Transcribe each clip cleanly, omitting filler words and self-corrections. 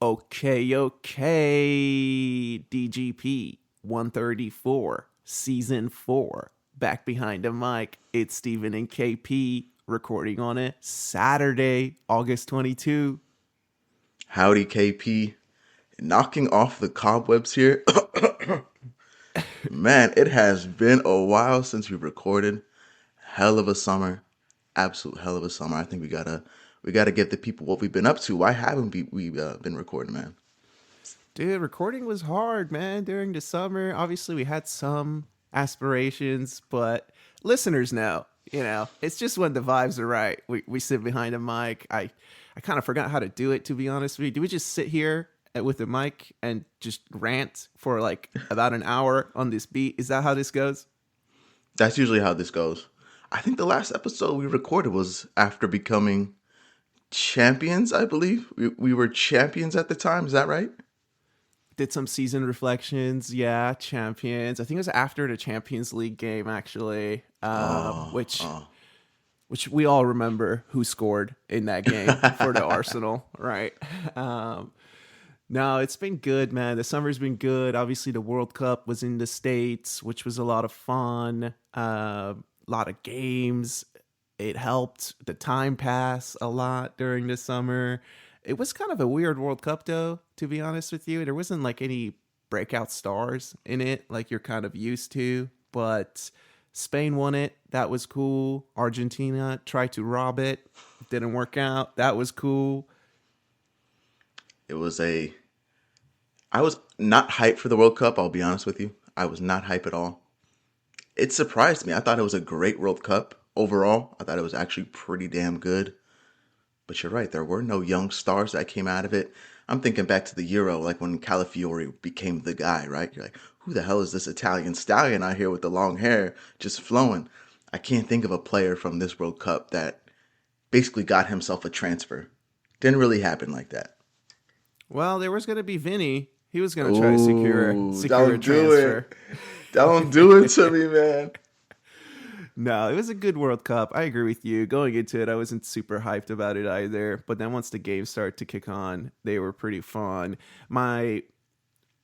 Okay, DGP 134, Season 4. Back behind the mic, it's Steven and KP recording on a Saturday, August 22. Howdy, KP. Knocking off the cobwebs here. Man, it has been a while since we recorded. Hell of a summer. Absolute hell of a summer. I think we gotta get the people what we've been up to. Why haven't we been recording, man? Dude, recording was hard, man, during the summer. Obviously, we had some aspirations, but listeners know, it's just when the vibes are right. We sit behind a mic. I kind of forgot how to do it, to be honest with you. Do we just sit here with the mic and just rant for like about an hour on this beat? Is that how this goes? That's usually how this goes. I think the last episode we recorded was after becoming champions, I believe. We were champions at the time. Is that right? Did some season reflections. Yeah, champions. I think it was after the Champions League game, actually, Oh, which oh. which we all remember who scored in that game for the Arsenal, right? Um, no, it's been good, man. The summer's been good. Obviously, the World Cup was in the States, which was a lot of fun. A lot of games. It helped the time pass a lot during the summer. It was kind of a weird World Cup, though, to be honest with you. There wasn't like any breakout stars in it like you're kind of used to, but Spain won it. That was cool. Argentina tried to rob it. Didn't work out. That was cool. It was a I was not hyped for the World Cup, I'll be honest with you. I was not hyped at all. It surprised me. I thought it was a great World Cup overall. I thought it was actually pretty damn good. But you're right, there were no young stars that came out of it. I'm thinking back to the Euro, like when Calafiori became the guy, right? You're like, who the hell is this Italian stallion out here with the long hair just flowing? I can't think of a player from this World Cup that basically got himself a transfer. Didn't really happen like that. Well, there was going to be Vinny. He was going to try to Ooh, secure a don't do transfer. it. Don't do it to me, man. No, it was a good World Cup. I agree with you. Going into it, I wasn't super hyped about it either. But then once the games started to kick on, they were pretty fun. My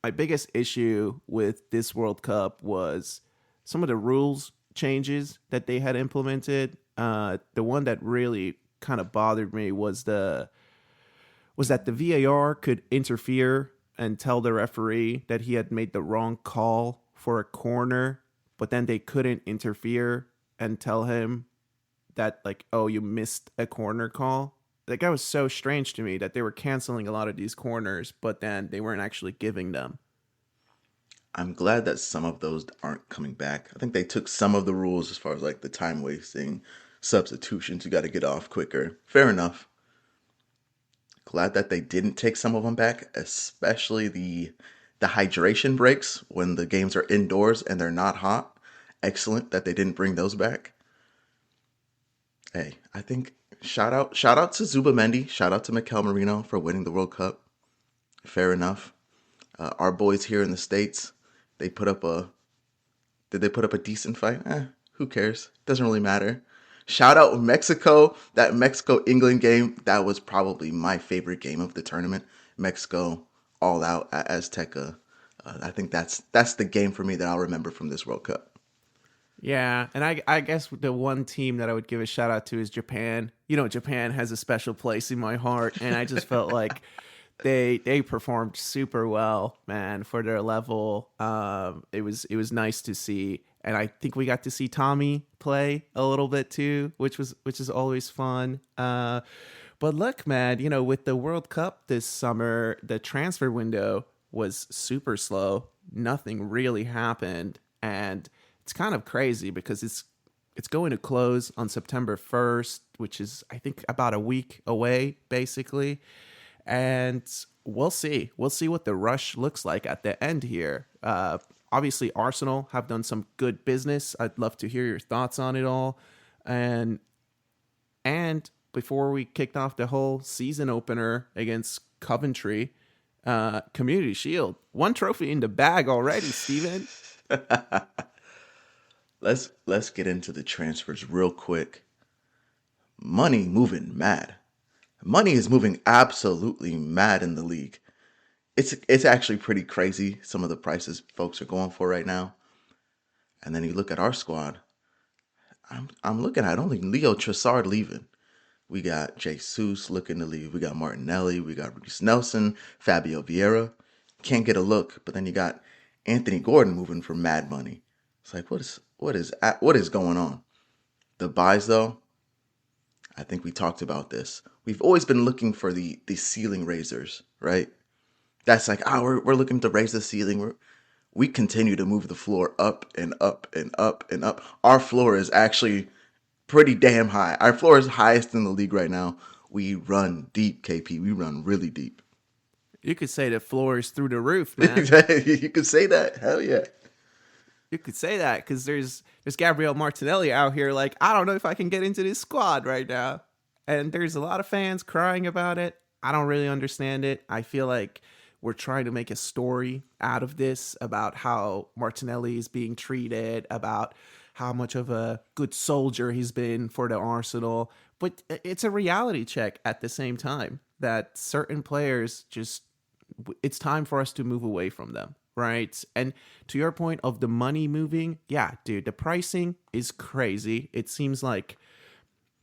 biggest issue with this World Cup was some of the rules changes that they had implemented. The one that really kind of bothered me was that the VAR could interfere and tell the referee that he had made the wrong call for a corner, but then they couldn't interfere and tell him that like, oh, you missed a corner call. Like that was so strange to me that they were canceling a lot of these corners, but then they weren't actually giving them. I'm glad that some of those aren't coming back. I think they took some of the rules as far as like the time wasting, substitutions, you got to get off quicker. Fair enough. Glad that they didn't take some of them back, especially the hydration breaks when the games are indoors and they're not hot. Excellent that they didn't bring those back. Hey, I think shout out to Zubamendi, shout out to Mikel Marino for winning the World Cup. Fair enough. Our boys here in the States, they put up a did they put up a decent fight? Who cares? Doesn't really matter. Shout out Mexico. That Mexico England game, that was probably my favorite game of the tournament. Mexico all out at Azteca. I think that's the game for me that I'll remember from this World Cup. Yeah, and I guess the one team that I would give a shout out to is Japan. Japan has a special place in my heart, and I just felt like they performed super well, man, for their level. It was nice to see, and I think we got to see Tommy play a little bit too, which is always fun. But look, man, with the World Cup this summer, the transfer window was super slow. Nothing really happened, and it's kind of crazy because it's going to close on September 1st, which is I think about a week away, basically. And we'll see. We'll see what the rush looks like at the end here. Obviously, Arsenal have done some good business. I'd love to hear your thoughts on it all. And before we kicked off the whole season opener against Coventry, Community Shield, one trophy in the bag already, Steven. Let's get into the transfers real quick. Money moving mad. Money is moving absolutely mad in the league. it's actually pretty crazy some of the prices folks are going for right now. And then you look at our squad. I'm looking at only Leo Trossard leaving. We got Jesus looking to leave. We got Martinelli. We got Reece Nelson, Fabio Vieira. Can't get a look, but then you got Anthony Gordon moving for mad money. It's like what is going on? The buys though, I think we talked about this. We've always been looking for the ceiling raisers, right? That's like, we're looking to raise the ceiling. We continue to move the floor up and up and up and up. Our floor is actually pretty damn high. Our floor is highest in the league right now. We run deep, KP. We run really deep. You could say the floor is through the roof, man. You could say that. Hell yeah. You could say that because there's Gabriel Martinelli out here like, I don't know if I can get into this squad right now. And there's a lot of fans crying about it. I don't really understand it. I feel like we're trying to make a story out of this about how Martinelli is being treated, about how much of a good soldier he's been for the Arsenal. But it's a reality check at the same time that certain players just, it's time for us to move away from them, right? And to your point of the money moving, yeah, dude, the pricing is crazy. It seems like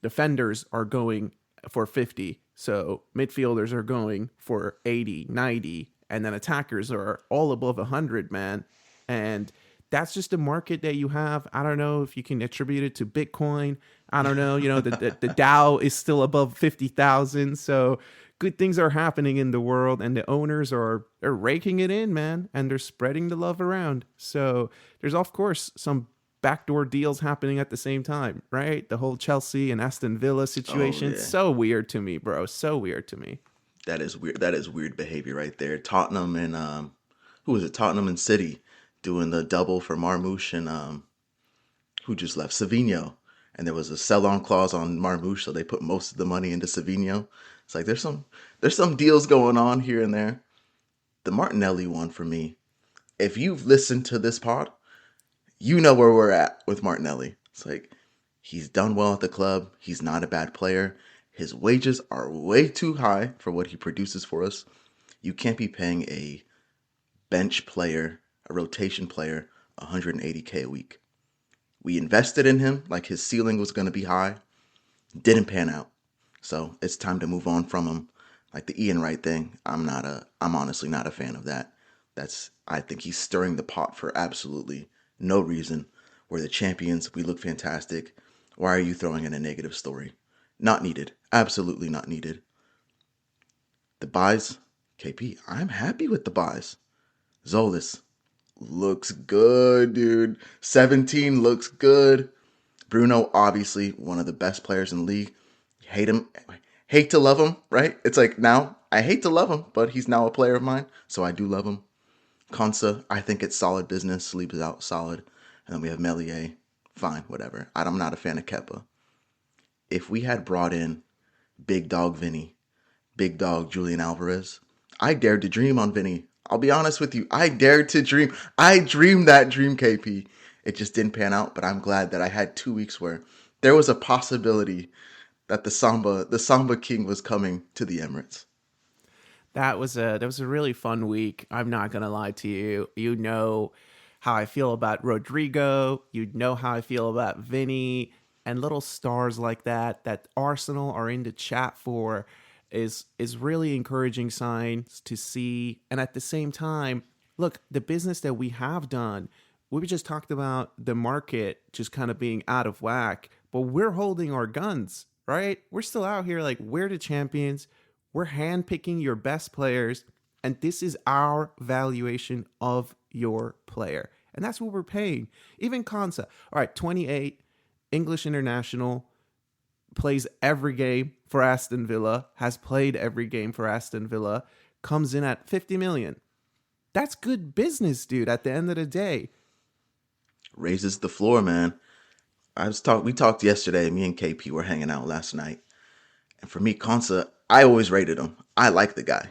defenders are going for 50, so midfielders are going for 80, 90, and then attackers are all above 100, man. And that's just the market that you have. I don't know if you can attribute it to Bitcoin. I don't know. The Dow is still above 50,000. So good things are happening in the world, and the owners are raking it in, man, and they're spreading the love around. So there's, of course, some backdoor deals happening at the same time, right? The whole Chelsea and Aston Villa Oh situation. yeah. So weird to me, bro. So weird to me. That is weird. That is weird behavior right there. Tottenham and who was it? Tottenham and City doing the double for Marmoush and who just left? Savinho. And there was a sell-on clause on Marmoush, so they put most of the money into Savinho. It's like there's some deals going on here and there. The Martinelli one for me. If you've listened to this pod, you know where we're at with Martinelli. It's like he's done well at the club. He's not a bad player. His wages are way too high for what he produces for us. You can't be paying a bench player, a rotation player, 180K a week. We invested in him like his ceiling was going to be high. Didn't pan out. So it's time to move on from him. Like the Ian Wright thing, I'm honestly not a fan of that. I think he's stirring the pot for absolutely no reason. We're the champions. We look fantastic. Why are you throwing in a negative story? Not needed. Absolutely not needed. The buys, KP, I'm happy with the buys. Zolis looks good, dude. 17 looks good. Bruno, obviously one of the best players in the league. Hate him, hate to love him, right? It's like now I hate to love him, but he's now a player of mine, so I do love him. Konsa, I think it's solid business. Sleep is out solid. And then we have Melier. Fine, whatever. I'm not a fan of Kepa. If we had brought in Big Dog Vinny, Big Dog Julian Alvarez, I dared to dream on Vinny. I'll be honest with you. I dared to dream. I dreamed that dream, KP. It just didn't pan out, but I'm glad that I had 2 weeks where there was a possibility that the Samba King was coming to the Emirates. That was a really fun week. I'm not gonna lie to you. You know how I feel about Rodrigo. You know how I feel about Vinny, and little stars like that Arsenal are in the chat for is really encouraging signs to see. And at the same time, look, the business that we have done, we just talked about the market just kind of being out of whack, but we're holding our guns, right? We're still out here like we're the champions. We're handpicking your best players, and this is our valuation of your player. And that's what we're paying. Even Konsa, all right, 28, English international, plays every game for Aston Villa, has played every game for Aston Villa, comes in at 50 million. That's good business, dude, at the end of the day. Raises the floor, man. We talked yesterday, me and KP were hanging out last night. And for me, Konsa, I always rated him. I like the guy.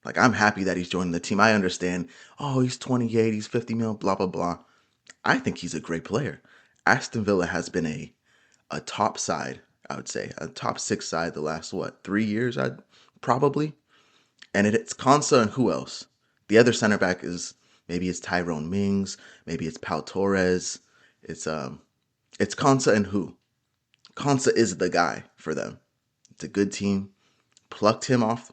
Like, I'm happy that he's joining the team. I understand, oh, he's 28, he's 50 mil, blah, blah, blah. I think he's a great player. Aston Villa has been a top side, I would say, a top six side the last, 3 years, probably. And it's Konsa and who else? The other center back is maybe it's Tyrone Mings, maybe it's Pau Torres, it's Konsa and who? Konsa is the guy for them. It's a good team. Plucked him off.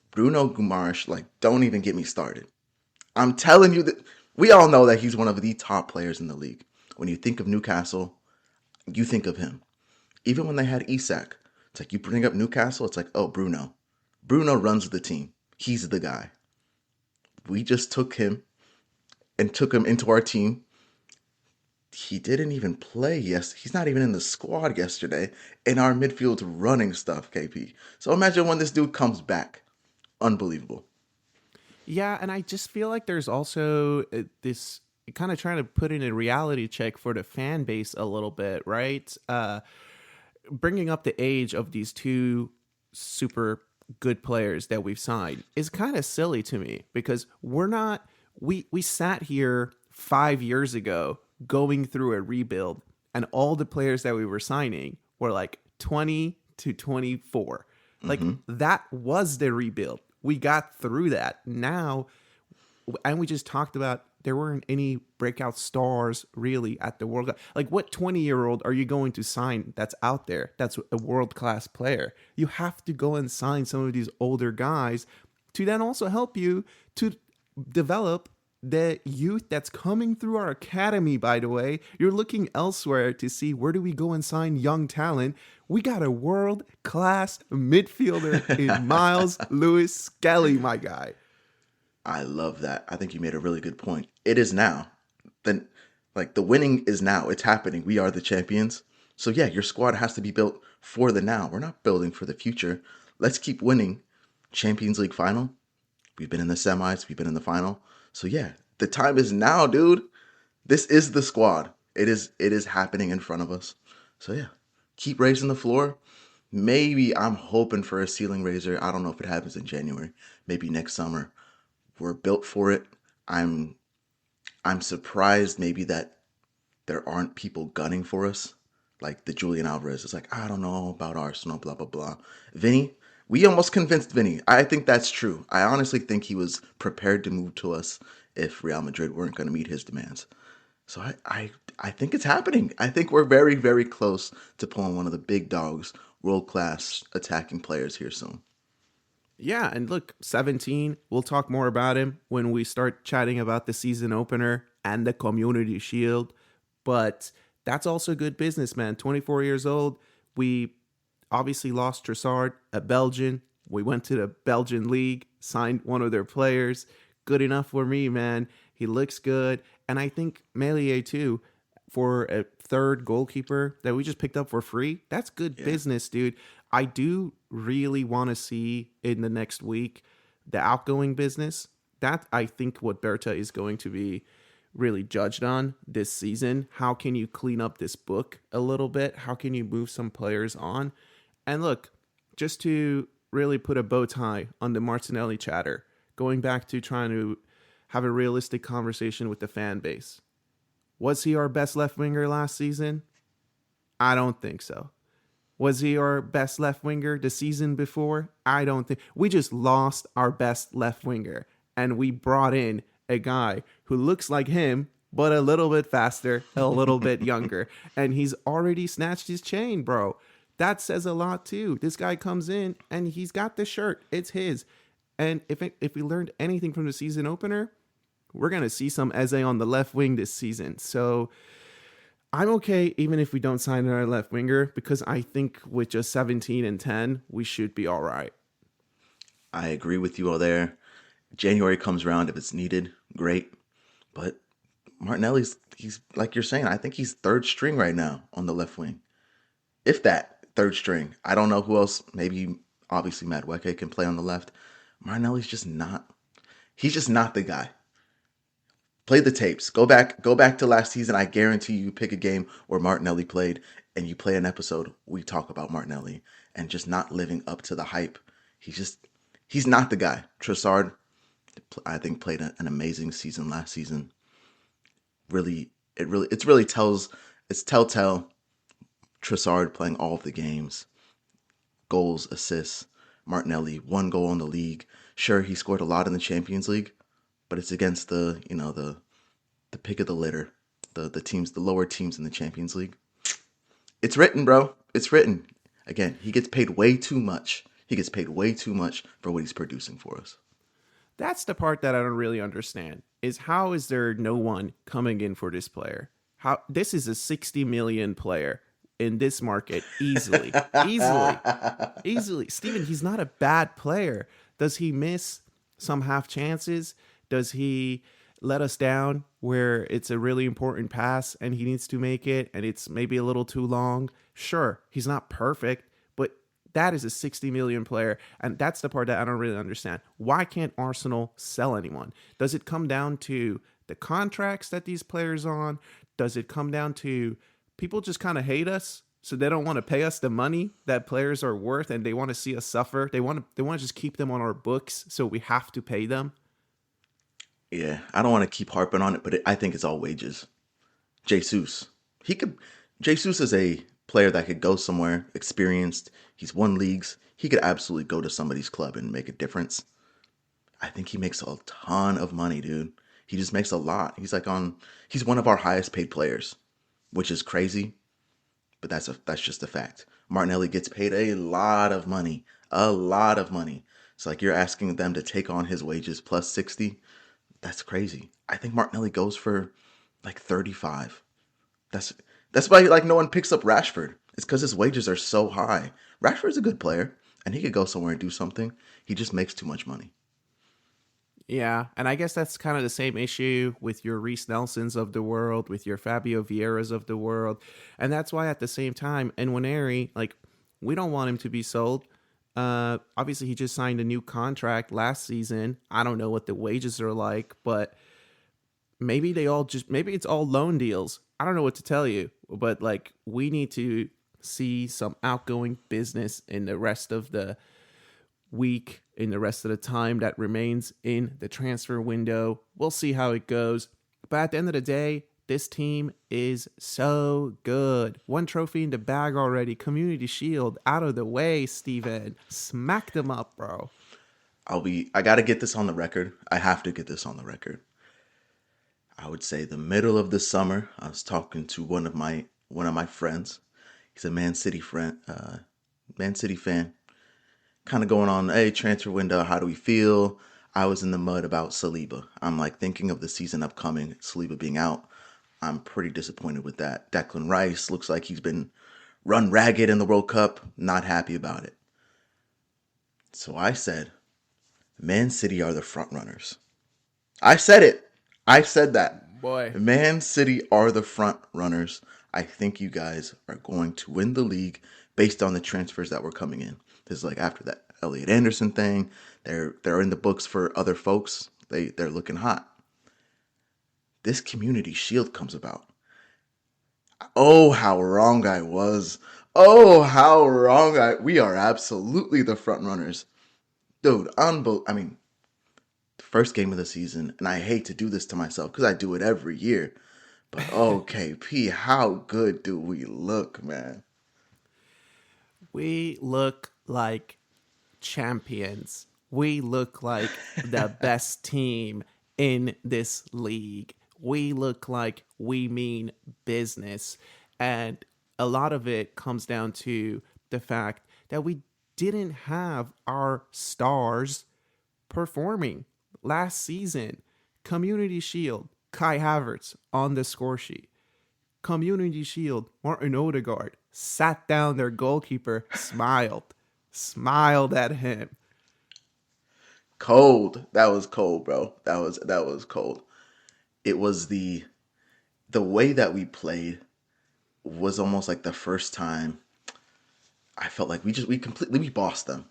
Bruno Guimaraes, like, don't even get me started. I'm telling you that we all know that he's one of the top players in the league. When you think of Newcastle, you think of him. Even when they had Isak, it's like you bring up Newcastle, it's like, oh, Bruno. Bruno runs the team. He's the guy. We just took him and took him into our team. He didn't even play. Yes, he's not even in the squad yesterday. And our midfield's running stuff, KP. So imagine when this dude comes back. Unbelievable. Yeah, and I just feel like there's also this kind of trying to put in a reality check for the fan base a little bit, right? Bringing up the age of these two super good players that we've signed is kind of silly to me because we sat here 5 years ago going through a rebuild and all the players that we were signing were like 20 to 24. Like that was the rebuild. We got through that. Now, and we just talked about there weren't any breakout stars really at the World Cup. Like, what 20-year-old are you going to sign that's out there that's a world-class player? You have to go and sign some of these older guys to then also help you to develop the youth that's coming through our academy, by the way. You're looking elsewhere to see where do we go and sign young talent. We got a world-class midfielder in Miles Lewis Skelly, my guy. I love that. I think you made a really good point. It is now. Then, like, the winning is now. It's happening. We are the champions. So yeah, your squad has to be built for the now. We're not building for the future. Let's keep winning. Champions League final. We've been in the semis. We've been in the final. So yeah, the time is now, dude. This is the squad. It is happening in front of us. So yeah, keep raising the floor. Maybe I'm hoping for a ceiling raiser. I don't know if it happens in January. Maybe next summer. We're built for it. I'm surprised maybe that there aren't people gunning for us. Like the Julian Alvarez is like, I don't know about Arsenal, blah, blah, blah. Vinny, we almost convinced Vinny. I think that's true. I honestly think he was prepared to move to us if Real Madrid weren't going to meet his demands. So I think it's happening. I think we're very, very close to pulling one of the big dogs, world-class attacking players here soon. Yeah, and look, 17, we'll talk more about him when we start chatting about the season opener and the Community Shield. But that's also good business, man. 24 years old. We obviously lost Trossard, a Belgian. We went to the Belgian league, signed one of their players. Good enough for me, man. He looks good. And I think Melier, too, for a third goalkeeper that we just picked up for free. That's good business, dude. I do really want to see in the next week the outgoing business. That I think what Berta is going to be really judged on this season. How can you clean up this book a little bit? How can you move some players on? And look, just to really put a bow tie on the Martinelli chatter, going back to trying to have a realistic conversation with the fan base. Was he our best left winger last season? I don't think so. Was he our best left winger the season before? I don't think. We just lost our best left winger. And we brought in a guy who looks like him, but a little bit faster, a little bit younger. And he's already snatched his chain, bro. That says a lot too. This guy comes in and he's got the shirt. It's his. And if we learned anything from the season opener, we're going to see some Eze on the left wing this season. So I'm okay even if we don't sign our left winger because I think with just 17 and 10, we should be all right. I agree with you all there. January comes around if it's needed, great. But Martinelli's, he's like you're saying, I think he's third string right now on the left wing. If that, third string. I don't know who else. Maybe, obviously, Madueke can play on the left. Martinelli's just not. He's just not the guy. Play the tapes. Go back to last season. I guarantee you pick a game where Martinelli played and you play an episode, we talk about Martinelli and just not living up to the hype. He's not the guy. Trossard, I think, played an amazing season last season. It's telltale. Trossard playing all of the games. Goals, assists. Martinelli, 1 goal in the league. Sure, he scored a lot in the Champions League, but it's against the pick of the litter, the lower teams in the Champions League. It's written, bro. It's written. Again, he gets paid way too much. He gets paid way too much for what he's producing for us. That's the part that I don't really understand. Is how is there no one coming in for this player? How this is a 60 million player in this market easily. Easily. Easily. Steven, he's not a bad player. Does he miss some half chances? Does he let us down where it's a really important pass and he needs to make it and it's maybe a little too long? Sure, he's not perfect, but that is a 60 million player. And that's the part that I don't really understand. Why can't Arsenal sell anyone? Does it come down to the contracts that these players on? Does it come down to people just kind of hate us? So they don't want to pay us the money that players are worth, and they want to see us suffer. They want to just keep them on our books, so we have to pay them. Yeah, I don't want to keep harping on it, but I think it's all wages. Jesus, he could. Jesus is a player that could go somewhere, experienced. He's won leagues. He could absolutely go to somebody's club and make a difference. I think he makes a ton of money, dude. He just makes a lot. He's one of our highest paid players, which is crazy, but that's just a fact. Martinelli gets paid a lot of money, a lot of money. It's like you're asking them to take on his wages plus 60. That's crazy. I think Martinelli goes for like 35. That's that's why like no one picks up Rashford. It's because his wages are so high. Rashford's a good player, and he could go somewhere and do something. He just makes too much money. Yeah, and I guess that's kind of the same issue with your Reese Nelsons of the world, with your Fabio Vieiras of the world, and that's why at the same time, Nwaneri, like, we don't want him to be sold. Obviously, he just signed a new contract last season. I don't know what the wages are like, but maybe it's all loan deals. I don't know what to tell you, but like we need to see some outgoing business in the rest of the week, in the rest of the time that remains in the transfer window. We'll see how it goes. But at the end of the day, this team is so good. One trophy in the bag already. Community Shield out of the way, Steven. Smack them up, bro. I got to get this on the record. I have to get this on the record. I would say the middle of the summer, I was talking to one of my friends. He's a Man City fan. Kind of going on, hey, transfer window, how do we feel? I was in the mud about Saliba. I'm like thinking of the season upcoming, Saliba being out. I'm pretty disappointed with that. Declan Rice looks like he's been run ragged in the World Cup. Not happy about it. So I said, Man City are the front runners. I said it. I said that. Boy. Man City are the front runners. I think you guys are going to win the league based on the transfers that were coming in. This is like after that Elliot Anderson thing. They're in the books for other folks. They're looking hot. This community shield comes about. Oh, how wrong I was. Oh, how wrong we are absolutely the front runners. Dude, I mean, first game of the season, and I hate to do this to myself because I do it every year. But KP, how good do we look, man? We look like champions. We look like the best team in this league. We look like we mean business. And a lot of it comes down to the fact that we didn't have our stars performing last season. Community Shield, Kai Havertz on the score sheet. Community Shield, Martin Odegaard sat down their goalkeeper, smiled at him. Cold. That was cold, bro. That was cold. It was the way that we played was almost like the first time I felt like we bossed them.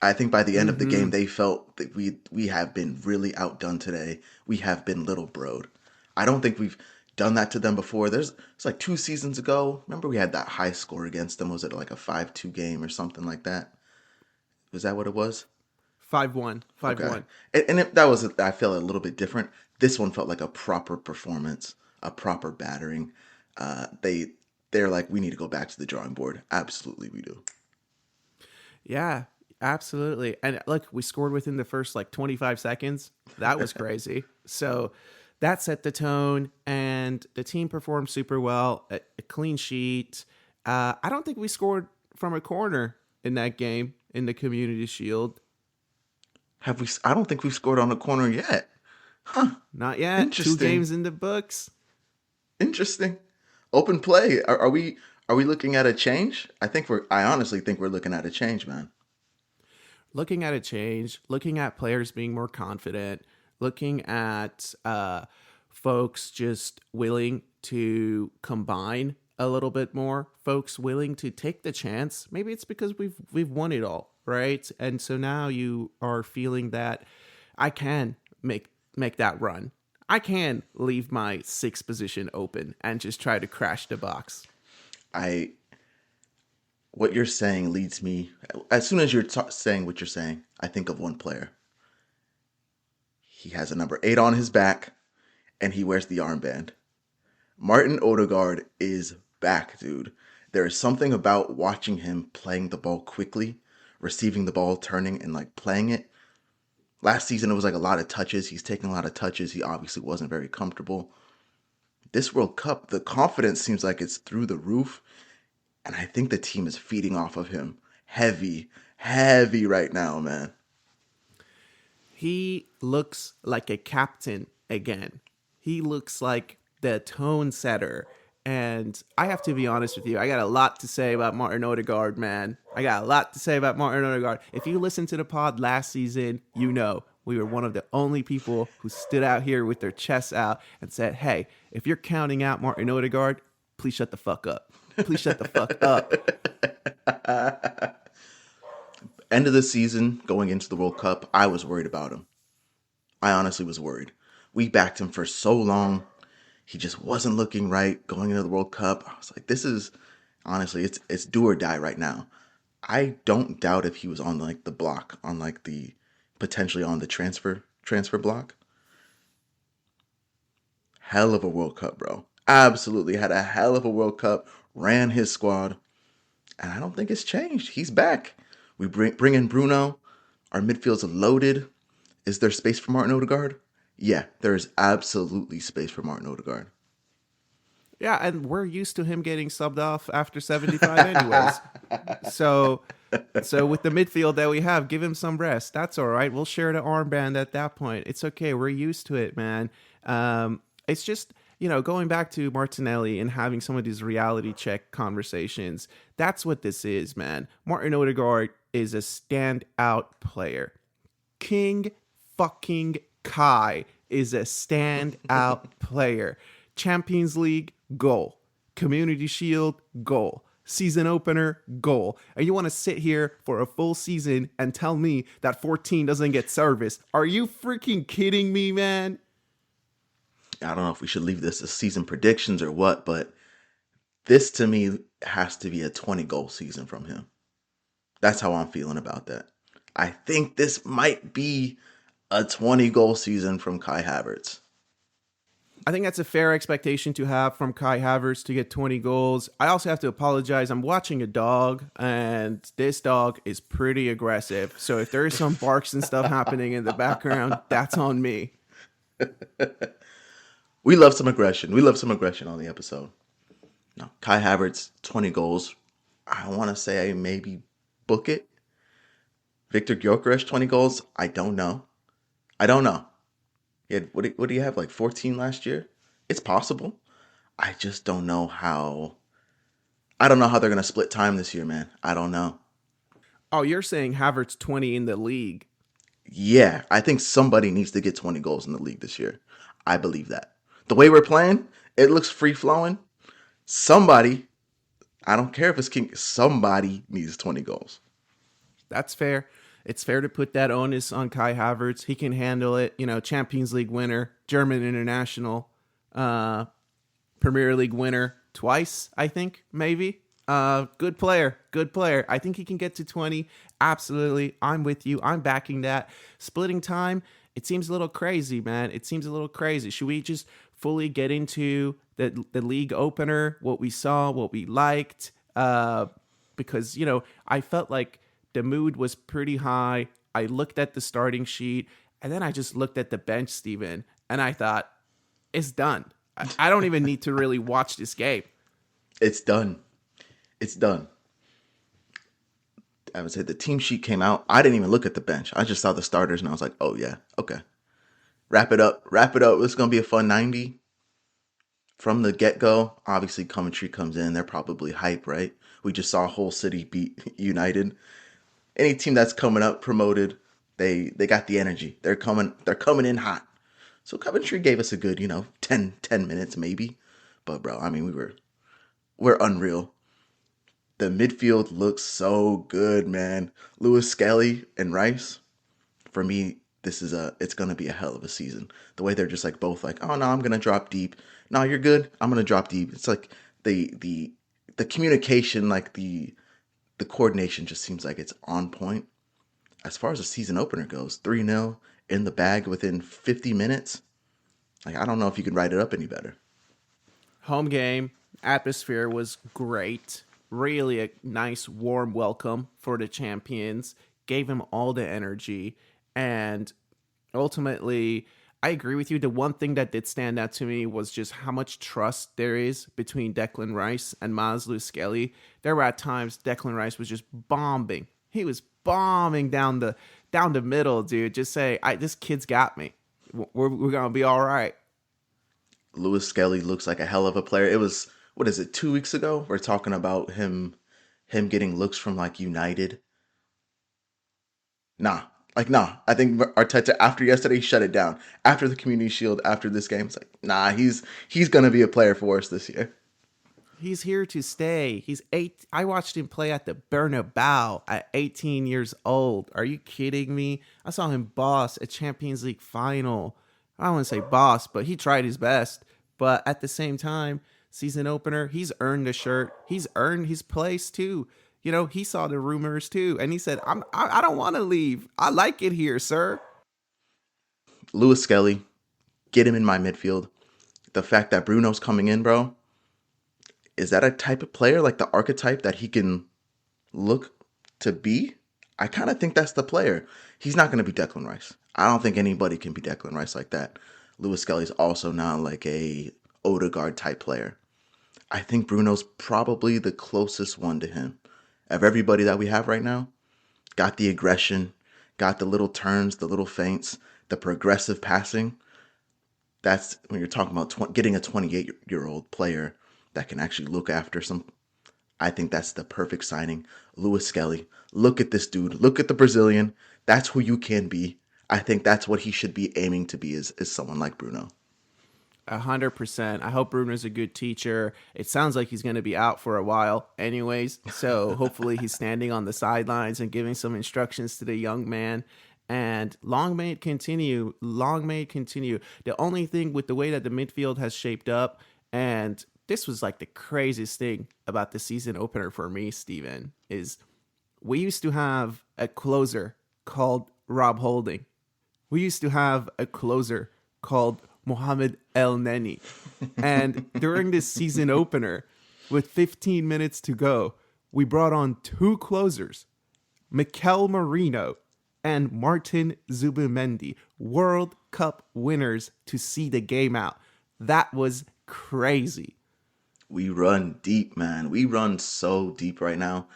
I think by the end of the game, they felt that we have been really outdone today. We have been little broed. I don't think we've done that to them before. It's like 2 seasons ago. Remember we had that high score against them. Was it like a 5-2 game or something like that? Was that what it was? 5-1. 5 Okay. 1. That was, I felt a little bit different. This one felt like a proper performance, a proper battering. They're like, we need to go back to the drawing board. Absolutely, we do. Yeah. Absolutely. And look, we scored within the first like 25 seconds. That was crazy. So that set the tone, and the team performed super well. A clean sheet. I don't think we scored from a corner in that game in the Community Shield. Have we? I don't think we've scored on a corner yet. Huh. Not yet. Two Interesting. games in the books. Interesting. Open play. Are we? Are we looking at a change? I think we're. I honestly think we're looking at a change, man. Looking at a change, looking at players being more confident, looking at folks just willing to combine a little bit more, folks willing to take the chance. Maybe it's because we've won it all, right? And so now you are feeling that I can make that run. I can leave my sixth position open and just try to crash the box. I. What you're saying leads me. As soon as you're saying what you're saying, I think of one player. He has a number 8 on his back, and he wears the armband. Martin Odegaard is back, dude. There is something about watching him playing the ball quickly, receiving the ball, turning, and like playing it. Last season, it was like a lot of touches. He's taking a lot of touches. He obviously wasn't very comfortable. This World Cup, the confidence seems like it's through the roof. And I think the team is feeding off of him. Heavy, heavy right now, man. He looks like a captain again. He looks like the tone setter. And I have to be honest with you, I got a lot to say about Martin Odegaard, man. I got a lot to say about Martin Odegaard. If you listened to the pod last season, you know we were one of the only people who stood out here with their chests out and said, hey, if you're counting out Martin Odegaard, please shut the fuck up. Please shut the fuck up. End of the season, going into the World Cup, I was worried about him. I honestly was worried. We backed him for so long. He just wasn't looking right going into the World Cup. I was like, this is honestly, it's do or die right now. I don't doubt if he was on like the block, on like the potentially on the transfer block. Hell of a World Cup, bro. Absolutely had a hell of a World Cup. Ran his squad, and I don't think it's changed. He's back. We bring in Bruno. Our midfield's loaded. Is there space for Martin Odegaard? Yeah, there is absolutely space for Martin Odegaard. Yeah, and we're used to him getting subbed off after 75 anyways. So with the midfield that we have, give him some rest. That's all right. We'll share the armband at that point. It's okay. We're used to it, man. It's just, going back to Martinelli and having some of these reality check conversations, that's what this is, man. Martin Odegaard is a standout player. King fucking Kai is a standout player. Champions League, goal. Community Shield, goal. Season opener, goal. And you want to sit here for a full season and tell me that 14 doesn't get service? Are you freaking kidding me, man? I don't know if we should leave this as season predictions or what, but this to me has to be a 20-goal season from him. That's how I'm feeling about that. I think this might be a 20-goal season from Kai Havertz. I think that's a fair expectation to have from Kai Havertz to get 20 goals. I also have to apologize. I'm watching a dog, and this dog is pretty aggressive. So if there is some barks and stuff happening in the background, that's on me. We love some aggression. We love some aggression on the episode. No, Kai Havertz, 20 goals. I want to say I maybe book it. Victor Gyökeres, 20 goals. I don't know. He had, what do you have, like 14 last year? It's possible. I just don't know how. I don't know how they're going to split time this year, man. I don't know. Oh, you're saying Havertz 20 in the league? Yeah, I think somebody needs to get 20 goals in the league this year. I believe that. The way we're playing, it looks free-flowing. Somebody, I don't care if it's King, somebody needs 20 goals. That's fair. It's fair to put that onus on Kai Havertz. He can handle it. Champions League winner, German international, Premier League winner twice, I think, maybe. Good player. I think he can get to 20. Absolutely. I'm with you. I'm backing that. Splitting time, it seems a little crazy, man. It seems a little crazy. Should we just fully get into the league opener, what we saw, what we liked? Because, I felt like The mood was pretty high. I looked at the starting sheet, and then I just looked at the bench, Steven, and I thought, it's done. I don't even need to really watch this game. It's done. It's done. I would say the team sheet came out. I didn't even look at the bench. I just saw the starters and I was like, oh yeah, okay. Wrap it up. Wrap it up. It's going to be a fun 90. From the get-go, obviously Coventry comes in. They're probably hype, right? We just saw a whole city beat United. Any team that's coming up promoted, they got the energy. They're coming in hot. So Coventry gave us a good, 10 minutes maybe. But bro, I mean, we're unreal. The midfield looks so good, man. Lewis Skelly and Rice, for me, it's gonna be a hell of a season. The way they're just like both like, oh no, I'm gonna drop deep. No, you're good. I'm gonna drop deep. It's like the communication, like the coordination just seems like it's on point. As far as the season opener goes, 3-0 in the bag within 50 minutes. Like, I don't know if you can write it up any better. Home game, atmosphere was great. Really a nice, warm welcome for the champions. Gave him all the energy. And ultimately, I agree with you. The one thing that did stand out to me was just how much trust there is between Declan Rice and Maslow Skelly. There were at times Declan Rice was just bombing. He was bombing down the middle, dude. Just say, this kid's got me. We're gonna be all right. Lewis Skelly looks like a hell of a player. It was, what is it, 2 weeks ago? We're talking about him getting looks from like United. Nah. I think Arteta after yesterday shut it down. After the Community Shield, after this game, it's like, nah, he's gonna be a player for us this year. He's here to stay. He's 8. I watched him play at the Bernabeu at 18 years old. Are you kidding me? I saw him boss a Champions League final. I don't want to say boss, but he tried his best. But at the same time, season opener, he's earned the shirt. He's earned his place too. He saw the rumors too, and he said, I don't want to leave. I like it here, sir." Lewis Skelly, get him in my midfield. The fact that Bruno's coming in, bro, is that a type of player, like the archetype that he can look to be? I kind of think that's the player. He's not going to be Declan Rice. I don't think anybody can be Declan Rice like that. Lewis Skelly's also not like a Odegaard type player. I think Bruno's probably the closest one to him. Of everybody that we have right now, got the aggression, got the little turns, the little feints, the progressive passing. That's when you're talking about getting a 28-year-old player that can actually look after some. I think that's the perfect signing. Lewis Skelly. Look at this dude. Look at the Brazilian. That's who you can be. I think that's what he should be aiming to be is someone like Bruno. 100%. I hope Bruno's a good teacher. It sounds like he's going to be out for a while anyways. So hopefully he's standing on the sidelines and giving some instructions to the young man. And long may it continue. Long may it continue. The only thing with the way that the midfield has shaped up, and this was like the craziest thing about the season opener for me, Steven, is we used to have a closer called Rob Holding. We used to have a closer called Mohamed El Neni. And during this season opener, with 15 minutes to go, we brought on 2 closers, Mikel Merino and Martin Zubimendi, World Cup winners, to see the game out. That was crazy. We run deep, man. We run so deep right now.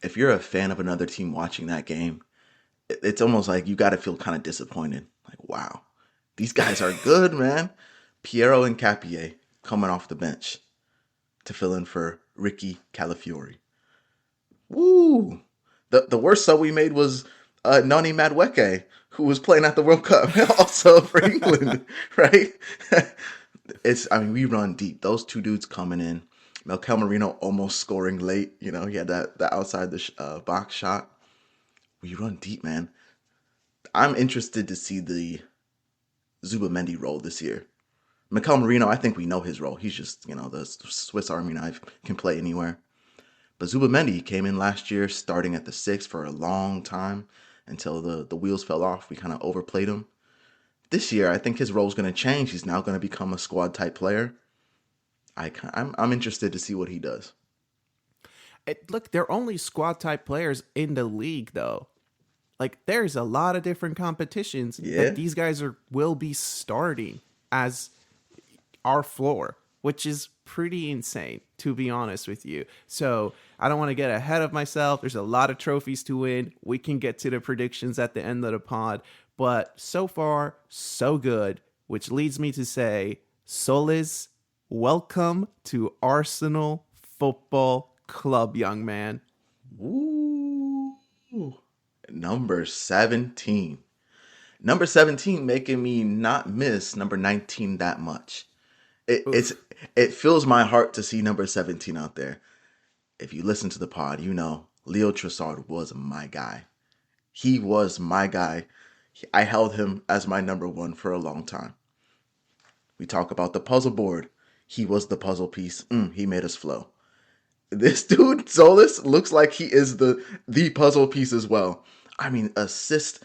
If you're a fan of another team watching that game, it's almost like you got to feel kind of disappointed. Like, wow, these guys are good, man. Piero and Capier coming off the bench to fill in for Ricky Calafiori. Woo! The worst sub we made was Noni Madueke, who was playing at the World Cup, also for England, right? We run deep. Those 2 dudes coming in. Mikel Merino almost scoring late. He had that outside the box shot. We run deep, man. I'm interested to see the Zubimendi role this year. Mikel Merino, I think we know his role. He's just, the Swiss Army knife, can play anywhere. But Zubimendi came in last year starting at the 6 for a long time until the wheels fell off. We kind of overplayed him. This year, I think his role is going to change. He's now going to become a squad type player. I'm interested to see what he does. Look, they're only squad type players in the league, though. Like, there's a lot of different competitions that Yeah. these guys will be starting as our floor, which is pretty insane, to be honest with you. So I don't want to get ahead of myself. There's a lot of trophies to win. We can get to the predictions at the end of the pod. But so far, so good, which leads me to say, Solis, welcome to Arsenal Football Club, young man. Ooh. Number 17. Number 17 making me not miss number 19 that much. It, it's Oof. it fills my heart to see number 17 out there. If you listen to the pod, you know Leo Trossard was my guy. He was my guy. I held him as my number one for a long time. We talk about the puzzle board. He was the puzzle piece. He made us flow. This dude, Solis, looks like he is the puzzle piece as well. I mean, assist.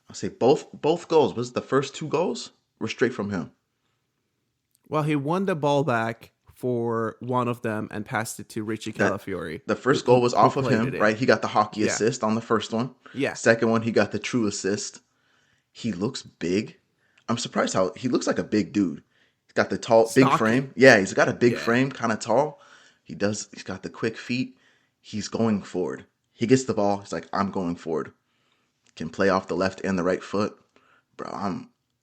I'll say both goals. Was the first two goals were straight from him. Well, he won the ball back for one of them and passed it to Richie That Calafiori, the first goal was who off of played him, it in. right? He got the hockey Yeah. assist on the first one. Yeah. Second one, he got the true assist. He looks big. I'm surprised how he looks like a big dude. He's got the tall, big Stocky. frame. Yeah, he's got a big Yeah. frame, kind of tall. He's got the quick feet. He's going forward. He gets the ball. He's like, I'm going forward. Can play off the left and the right foot. Bro,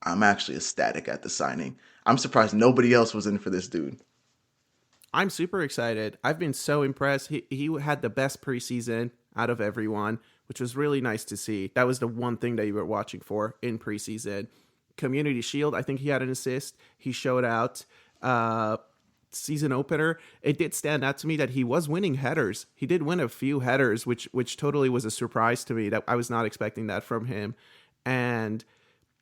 I'm actually ecstatic at the signing. I'm surprised nobody else was in for this dude. I'm super excited. I've been so impressed. He had the best preseason out of everyone, which was really nice to see. That was the one thing that you were watching for in preseason. Community Shield, I think he had an assist. He showed out. Season opener, it did stand out to me that he was winning headers. He did win a few headers, which totally was a surprise to me. That I was not expecting that from him. And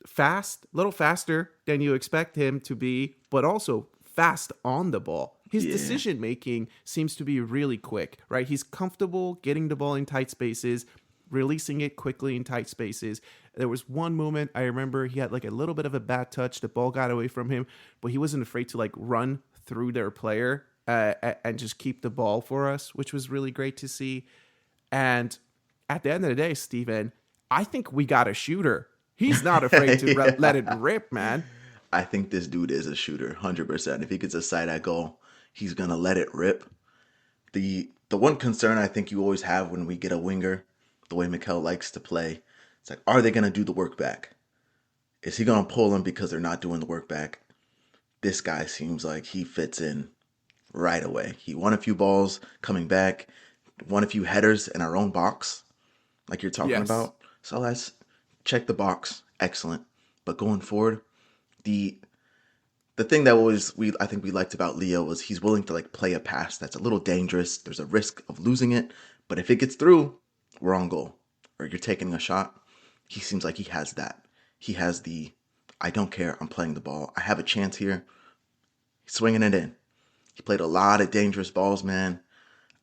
fast, a little faster than you expect him to be, but also fast on the ball. His Yeah. decision making seems to be really quick, right? He's comfortable getting the ball in tight spaces, releasing it quickly in tight spaces. There was one moment I remember he had like a little bit of a bad touch. The ball got away from him, but he wasn't afraid to like run through their player and just keep the ball for us, which was really great to see. And at the end of the day, Steven, I think we got a shooter. He's not afraid to let it rip, man. I think this dude is a shooter, 100%. If he gets a side at goal, he's gonna let it rip. The one concern I think you always have when we get a winger, the way Mikel likes to play, it's like, are they gonna do the work back? Is he gonna pull them because they're not doing the work back? This guy seems like he fits in right away. He won a few balls coming back, won a few headers in our own box, like you're talking Yes. about. So let's check the box. Excellent. But going forward, the the thing that was I think we liked about Leo was he's willing to like play a pass that's a little dangerous. There's a risk of losing it, but if it gets through, we're on goal. Or you're taking a shot. He seems like he has that. He has the I don't care. I'm playing the ball. I have a chance here. He's swinging it in. He played a lot of dangerous balls, man.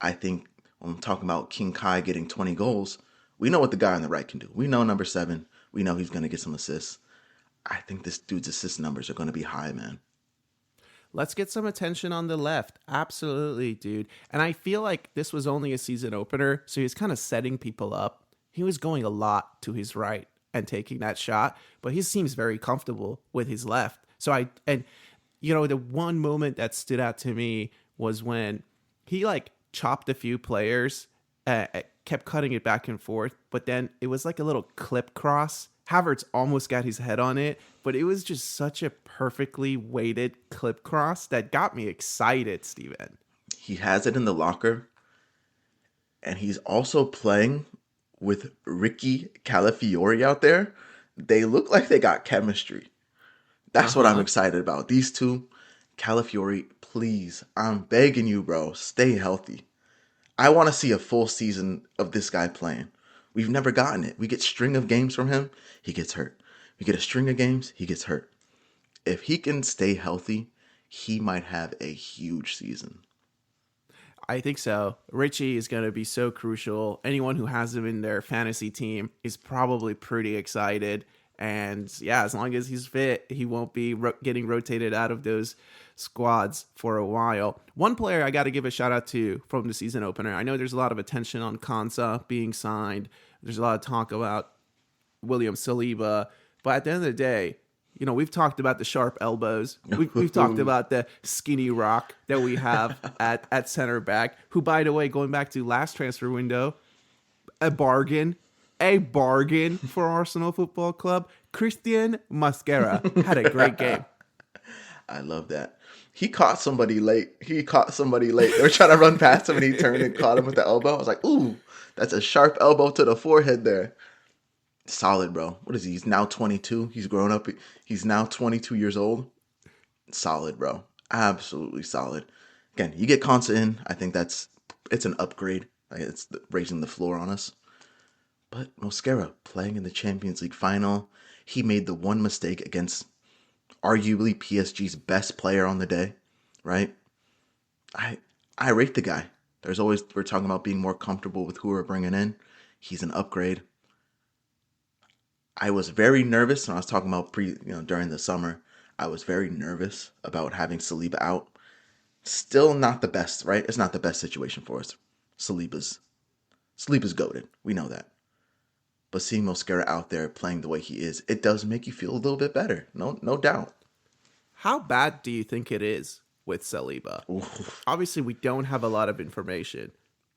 I think when I'm talking about King Kai getting 20 goals, we know what the guy on the right can do. We know number 7. We know he's going to get some assists. I think this dude's assist numbers are going to be high, man. Let's get some attention on the left. Absolutely, dude. And I feel like this was only a season opener, so he's kind of setting people up. He was going a lot to his right and taking that shot, but he seems very comfortable with his left. The one moment that stood out to me was when he like chopped a few players, kept cutting it back and forth, but then it was like a little clip cross. Havertz almost got his head on it, but it was just such a perfectly weighted clip cross that got me excited, Steven. He has it in the locker, and he's also playing with Ricky Calafiori out there. They look like they got chemistry. That's what I'm excited about. These two, Calafiori, please, I'm begging you, bro, stay healthy. I want to see a full season of this guy playing. We've never gotten it. We get string of games from him, he gets hurt. We get a string of games, he gets hurt. If he can stay healthy, he might have a huge season. I think so. Richie is going to be so crucial. Anyone who has him in their fantasy team is probably pretty excited. And yeah, as long as he's fit, he won't be getting rotated out of those squads for a while. One player I got to give a shout out to from the season opener. I know there's a lot of attention on Konsa being signed. There's a lot of talk about William Saliba. But at the end of the day, we've talked about the sharp elbows. We've talked about the skinny rock that we have at center back, who, by the way, going back to last transfer window, a bargain for Arsenal Football Club. Christian Mosquera had a great game. I love that. He caught somebody late. They were trying to run past him, and he turned and caught him with the elbow. I was like, ooh, that's a sharp elbow to the forehead there. Solid, bro. What is he? He's now 22. He's grown up. He's now 22 years old. Solid, bro. Absolutely solid. Again, you get Konsa in. I think it's an upgrade. It's raising the floor on us. But Mosquera playing in the Champions League final, he made the one mistake against arguably PSG's best player on the day, right? I rate the guy. We're talking about being more comfortable with who we're bringing in. He's an upgrade. I was very nervous when I was talking about during the summer. I was very nervous about having Saliba out. Still not the best, right? It's not the best situation for us. Saliba's goated. We know that. But seeing Mosquera out there playing the way he is, it does make you feel a little bit better. No doubt. How bad do you think it is with Saliba? Oof. Obviously, we don't have a lot of information,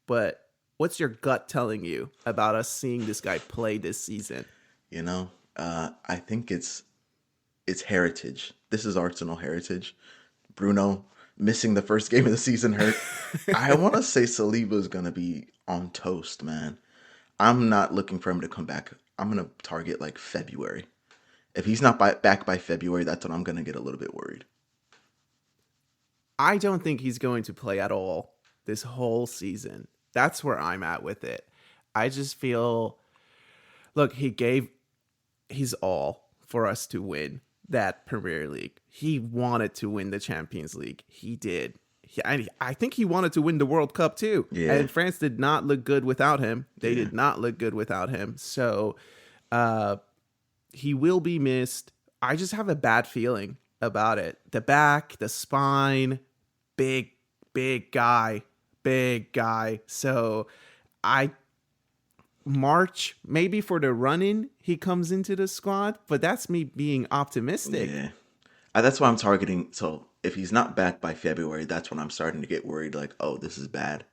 but what's your gut telling you about us seeing this guy play this season? I think it's heritage. This is Arsenal heritage. Bruno missing the first game of the season hurt. I want to say Saliba is going to be on toast, man. I'm not looking for him to come back. I'm going to target like February. If he's not back by February, that's when I'm going to get a little bit worried. I don't think he's going to play at all this whole season. That's where I'm at with it. I just feel, look, he gave his all for us to win that Premier League. He wanted to win the Champions League. He did. I think he wanted to win the World Cup too. Yeah. And France did not look good without him. They did not look good without him. So he will be missed. I just have a bad feeling about it. The back, the spine, big guy. So March, maybe for the run-in, he comes into the squad, but that's me being optimistic. Yeah. That's why I'm targeting. So if he's not back by February, that's when I'm starting to get worried. Like, oh, this is bad.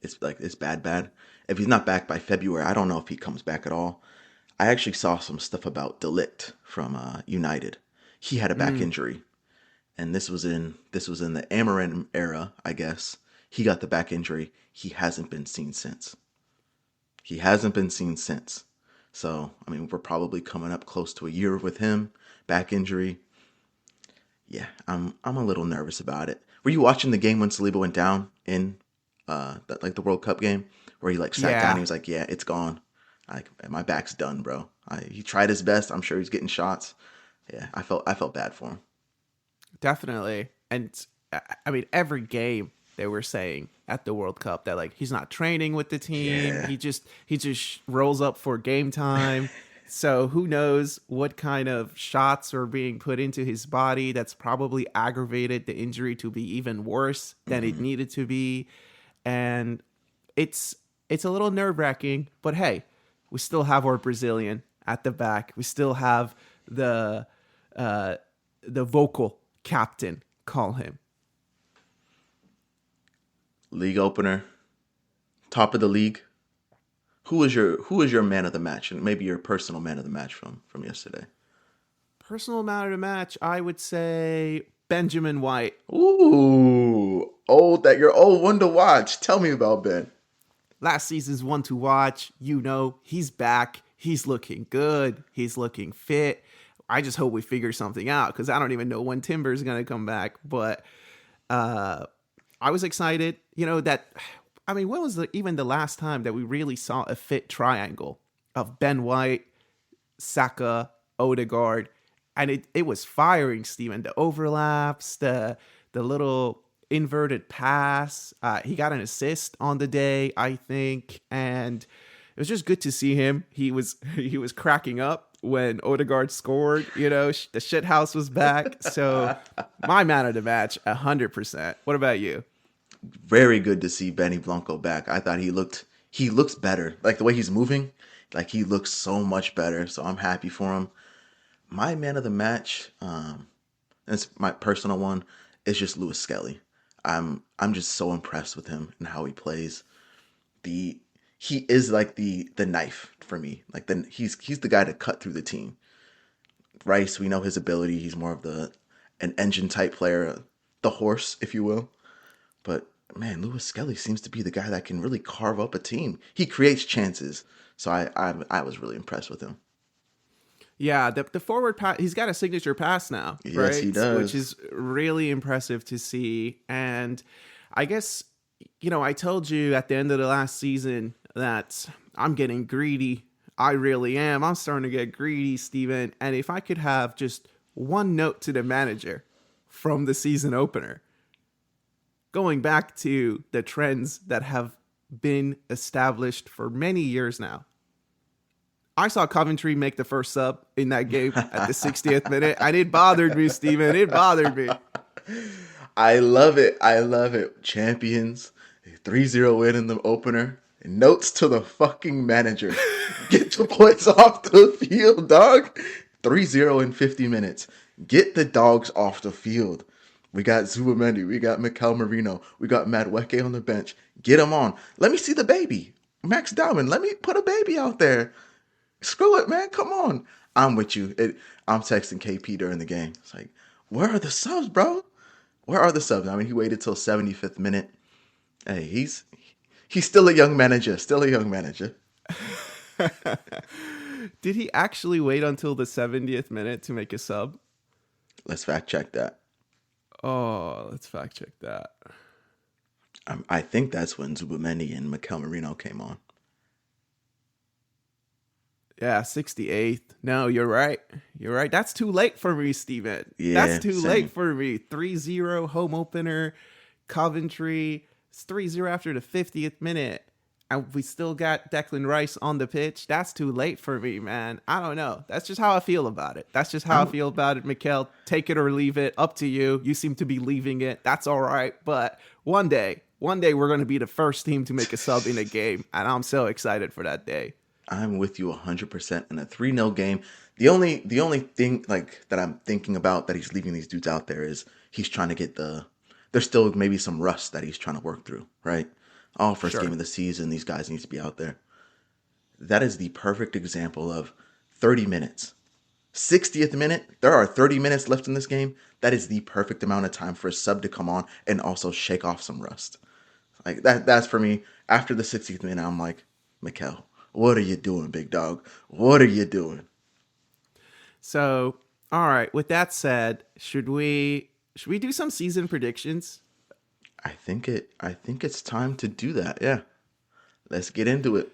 It's bad. If he's not back by February, I don't know if he comes back at all. I actually saw some stuff about De Ligt from United. He had a back injury, and this was in the Amarin era, I guess. He got the back injury. He hasn't been seen since. So, I mean, we're probably coming up close to a year with him. Back injury. Yeah, I'm a little nervous about it. Were you watching the game when Saliba went down in the World Cup game where he sat down and he was like, yeah, it's gone. My back's done, bro. He tried his best. I'm sure he's getting shots. Yeah, I felt bad for him. Definitely. And I mean, every game they were saying at the World Cup that he's not training with the team. Yeah. He just rolls up for game time. So who knows what kind of shots are being put into his body that's probably aggravated the injury to be even worse than it needed to be. And it's a little nerve-wracking, but hey, we still have our Brazilian at the back. We still have the vocal captain, call him. League opener, top of the league. Who is your man of the match, and maybe your personal man of the match from yesterday? Personal man of the match, I would say Benjamin White. Ooh, you're old one to watch. Tell me about Ben. Last season's one to watch. He's back. He's looking good. He's looking fit. I just hope we figure something out because I don't even know when Timber's going to come back. But I was excited, when was even the last time that we really saw a fit triangle of Ben White, Saka, Odegaard? And it was firing, Steven. The overlaps, the little inverted pass. He got an assist on the day, I think. And it was just good to see him. He was cracking up when Odegaard scored. The shit house was back. So my man of the match, 100%. What about you? Very good to see Benny Blanco back. I thought he looks better. Like the way he's moving, like he looks so much better. So I'm happy for him. My man of the match, it's my personal one, is just Lewis Skelly. I'm just so impressed with him and how he plays. He is like the knife for me. Like he's the guy to cut through the team. Rice, we know his ability. He's more of an engine type player, the horse, if you will. But man, Lewis Skelly seems to be the guy that can really carve up a team. He creates chances. So I was really impressed with him. Yeah, the forward pass, he's got a signature pass now, Yes, right? he does. Which is really impressive to see. And I guess, I told you at the end of the last season that I'm getting greedy. I really am. I'm starting to get greedy, Steven. And if I could have just one note to the manager from the season opener, going back to the trends that have been established for many years now. I saw Coventry make the first sub in that game at the 60th minute, and it bothered me, Steven. It bothered me. I love it. I love it. Champions, a 3-0 win in the opener. Notes to the fucking manager. Get the boys off the field, dog. 3-0 in 50 minutes. Get the dogs off the field. We got Zubamendi. We got Mikel Merino. We got Madueke on the bench. Get them on. Let me see the baby. Max Diamond, let me put a baby out there. Screw it, man. Come on. I'm with you. I'm texting KP during the game. It's like, where are the subs, bro? Where are the subs? I mean, he waited till 75th minute. Hey, he's still a young manager. Still a young manager. Did he actually wait until the 70th minute to make a sub? Let's fact check that. Oh, let's fact check that. I think that's when Zubamendi and Mikel Merino came on. Yeah, 68th. No, you're right. You're right. That's too late for me, Steven. Yeah, that's too same. late for me. 3-0 home opener, Coventry. It's 3-0 after the 50th minute. And we still got Declan Rice on the pitch. That's too late for me, man. I don't know. That's just how I feel about it. That's just how I feel about it, Mikel. Take it or leave it. Up to you. You seem to be leaving it. That's all right. But one day we're going to be the first team to make a sub in a game. And I'm so excited for that day. I'm with you 100% in a 3-0 game. The only thing like that I'm thinking about that he's leaving these dudes out there is he's trying to get there's still maybe some rust that he's trying to work through, right? Oh, first game of the season, these guys need to be out there. That is the perfect example of 30 minutes. 60th minute, there are 30 minutes left in this game. That is the perfect amount of time for a sub to come on and also shake off some rust. Like that's for me. After the 60th minute, I'm like, Mikel, what are you doing, big dog? What are you doing? So, all right. With that said, should we do some season predictions? I think it's time to do that. Yeah. Let's get into it.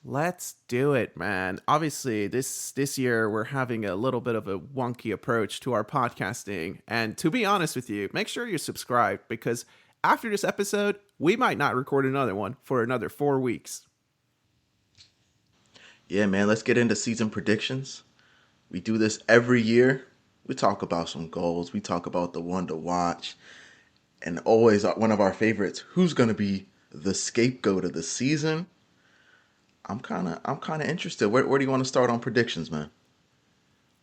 Let's do it, man. Obviously, this year we're having a little bit of a wonky approach to our podcasting. And to be honest with you, make sure you're subscribed because after this episode, we might not record another one for another 4 weeks. Yeah, man, let's get into season predictions. We do this every year. We talk about some goals. We talk about the one to watch. And always one of our favorites, who's going to be the scapegoat of the season? I'm kind of interested. Where do you want to start on predictions, man?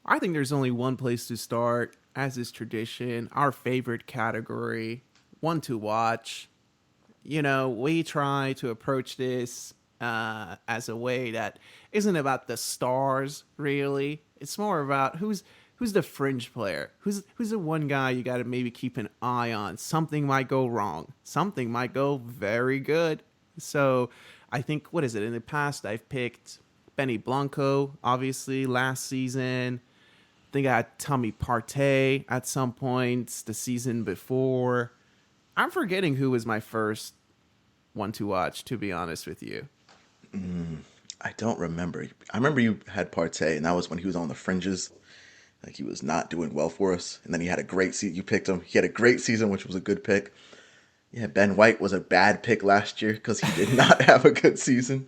I think there's only one place to start, as is tradition, our favorite category, one to watch. We try to approach this as a way that isn't about the stars, really. It's more about who's the fringe player, who's the one guy you got to maybe keep an eye on. Something might go wrong. Something might go very good. So I think, what is it? In the past, I've picked Benny Blanco, obviously, last season. I think I had Tommy Partey at some points the season before. I'm forgetting who was my first one to watch, to be honest with you. I don't remember. I remember you had Partey, and that was when he was on the fringes. Like, he was not doing well for us. And then he had a great season. You picked him. He had a great season, which was a good pick. Yeah, Ben White was a bad pick last year because he did not have a good season.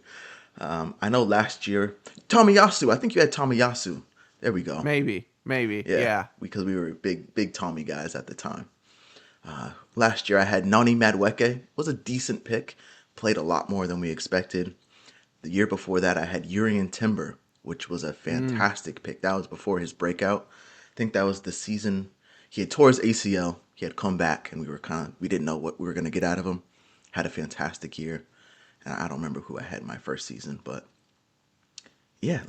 I know last year, Tomiyasu. I think you had Tomiyasu. There we go. Maybe, Yeah, yeah. because we were big Tommy guys at the time. Last year I had Noni Madueke. Was a decent pick. Played a lot more than we expected. The year before that I had Urian Timber, which was a fantastic pick. That was before his breakout. I think that was the season he had tore his ACL. He had come back, and we didn't know what we were gonna get out of him. Had a fantastic year, and I don't remember who I had in my first season, but yeah,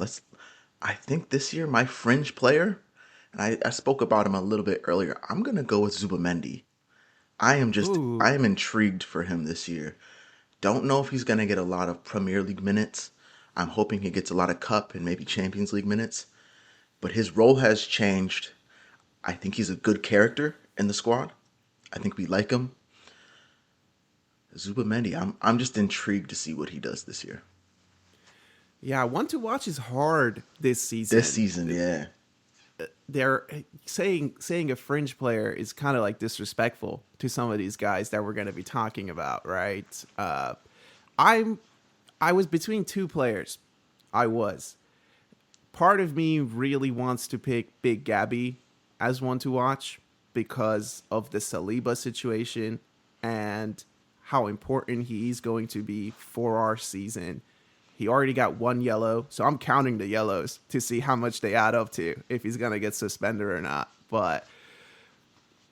I think this year my fringe player, and I spoke about him a little bit earlier. I'm gonna go with Zubamendi. I Ooh. am intrigued for him this year. Don't know if he's gonna get a lot of Premier League minutes. I'm hoping he gets a lot of Cup and maybe Champions League minutes. But his role has changed. I think he's a good character in the squad. I think we like him. Zubamendi, I'm just intrigued to see what he does this year. Yeah, one to watch is hard this This season. season, yeah. They're saying a fringe player is kind of like disrespectful to some of these guys that we're going to be talking about, right? I'm I was between two players. I was. Part of me really wants to pick Big Gabby as one to watch because of the Saliba situation and how important he's going to be for our season. He already got one yellow, so I'm counting the yellows to see how much they add up to, if he's going to get suspended or not. But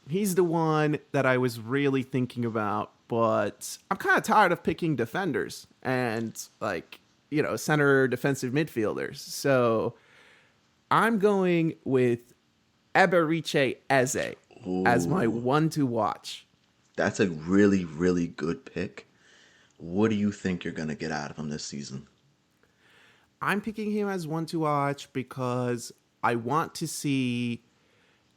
he's the one that I was really thinking about, but I'm kind of tired of picking defenders and center defensive midfielders. So I'm going with Eberiche Eze as my Ooh, one to watch. that's a really, really good pick. What do you think you're gonna get out of him this season? I'm picking him as one to watch because I want to see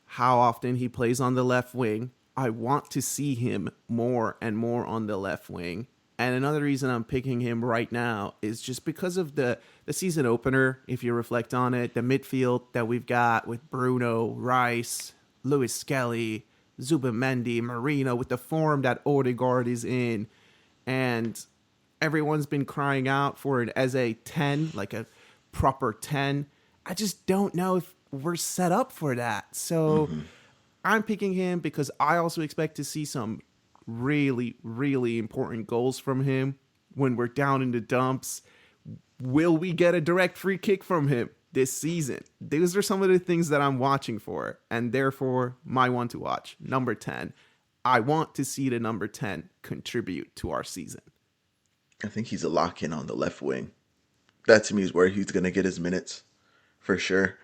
how often he plays on the left wing. I want to see him more and more on the left wing. And another reason I'm picking him right now is just because of the season opener, if you reflect on it, the midfield that we've got with Bruno, Rice, Lewis Skelly, Zubamendi, Marino, with the form that Odegaard is in. And everyone's been crying out for it as a 10, like a proper 10. I just don't know if we're set up for that. So Mm-hmm. I'm picking him because I also expect to see some really, really important goals from him when we're down in the dumps. Will we get a direct free kick from him this season? Those are some of the things that I'm watching for, and therefore my one to watch, number 10. I want to see the number 10 contribute to our season. I think he's a lock in on the left wing. That to me is where he's gonna get his minutes for sure.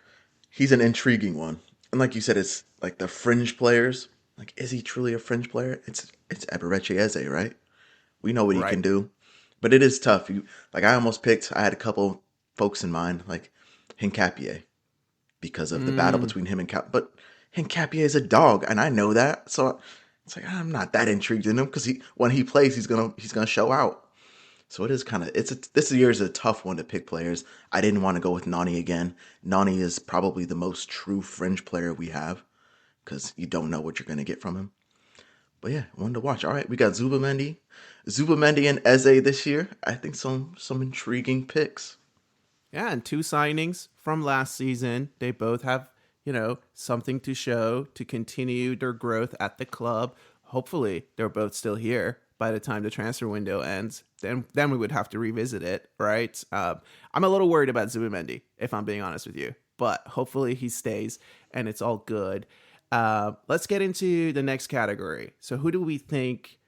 He's an intriguing one, and like you said, it's like the fringe players. Like, is he truly a fringe player? It's Eberechi Eze, right? We know what he can Right. do, but it is tough. I almost picked. I had a couple folks in mind, like Hincapié, because of the battle Mm, between him and Cap. But Hincapié is a dog, and I know that. So it's like I'm not that intrigued in him because when he plays, he's gonna show out. So it is kind of this year is a tough one to pick players. I didn't want to go with Nani again. Nani is probably the most true fringe player we have because you don't know what you're gonna get from him. But yeah, one to watch. All right, we got Zubamendi and Eze this year. I think some intriguing picks. yeah, and two signings from last season. They both have, something to show to continue their growth at the club. Hopefully, they're both still here by the time the transfer window ends. Then we would have to revisit it, right? I'm a little worried about Zubimendi, if I'm being honest with you. But hopefully he stays and it's all good. Let's get into the next category. So who do we think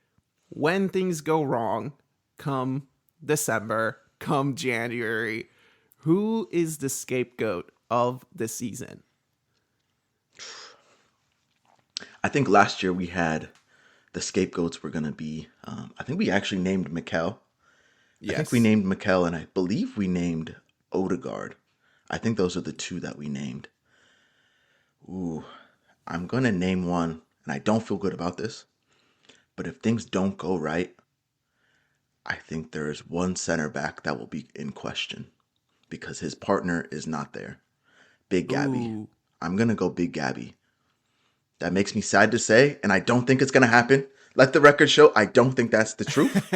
when things go wrong come December, come January, who is the scapegoat of the season? I think last year we had the scapegoats were gonna be. I think we actually named Mikel. I think we Yes. named Mikel, and I believe we named Odegaard. I think those are the two that we named. Ooh, I'm gonna name one, and I don't feel good about this. But if things don't go right, I think there is one center back that will be in question because his partner is not there. Big Gabby. Ooh. I'm gonna go Big Gabby. That makes me sad to say, and I don't think it's gonna happen. Let the record show I don't think that's the truth.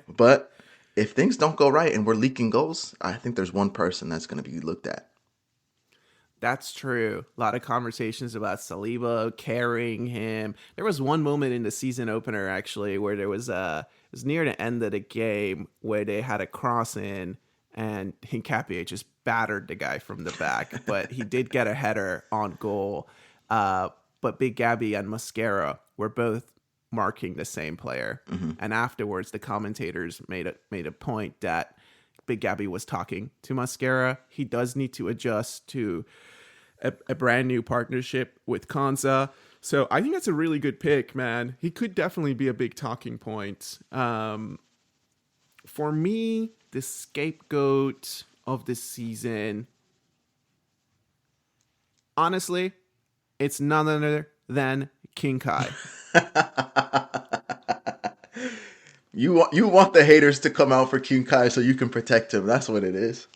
But if things don't go right and we're leaking goals, I think there's one person that's going to be looked at. That's true. A lot of conversations about Saliba carrying him. There was one moment in the season opener actually where there was it was near the end of the game where they had a cross in and Hincapié just battered the guy from the back, but he did get a header on goal. But Big Gabby and Mascara were both marking the same player, and afterwards the commentators made a point that Big Gabby was talking to Mascara. He does need to adjust to a brand new partnership with Kanza. So I think that's a really good pick, man. He could definitely be a big talking point. For me, the scapegoat of the season, honestly, it's none other than King Kai. You want the haters to come out for King Kai so you can protect him. That's what it is.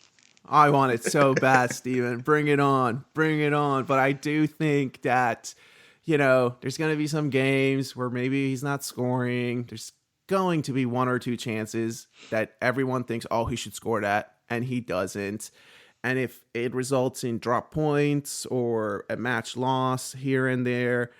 I want it so bad, Steven. Bring it on. Bring it on. But I do think that, there's going to be some games where maybe he's not scoring. There's going to be one or two chances that everyone thinks, oh, he should score that, and he doesn't. And if it results in drop points or a match loss here and there,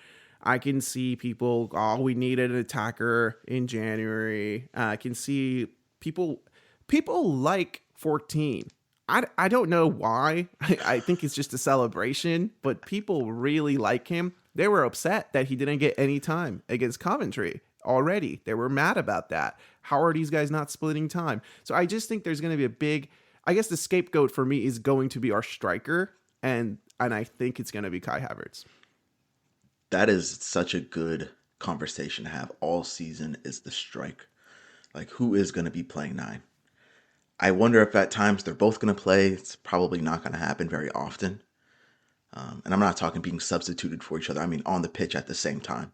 I can see people, oh, we needed an attacker in January. I can see people like 14. I don't know why. I think it's just a celebration, but people really like him. They were upset that he didn't get any time against Coventry already. They were mad about that. How are these guys not splitting time? So I just think there's going to be a big, I guess the scapegoat for me is going to be our striker, and I think it's going to be Kai Havertz. That is such a good conversation to have all season is the strike. Like, who is going to be playing 9? I wonder if at times they're both going to play. It's probably not going to happen very often. And I'm not talking being substituted for each other. I mean on the pitch at the same time.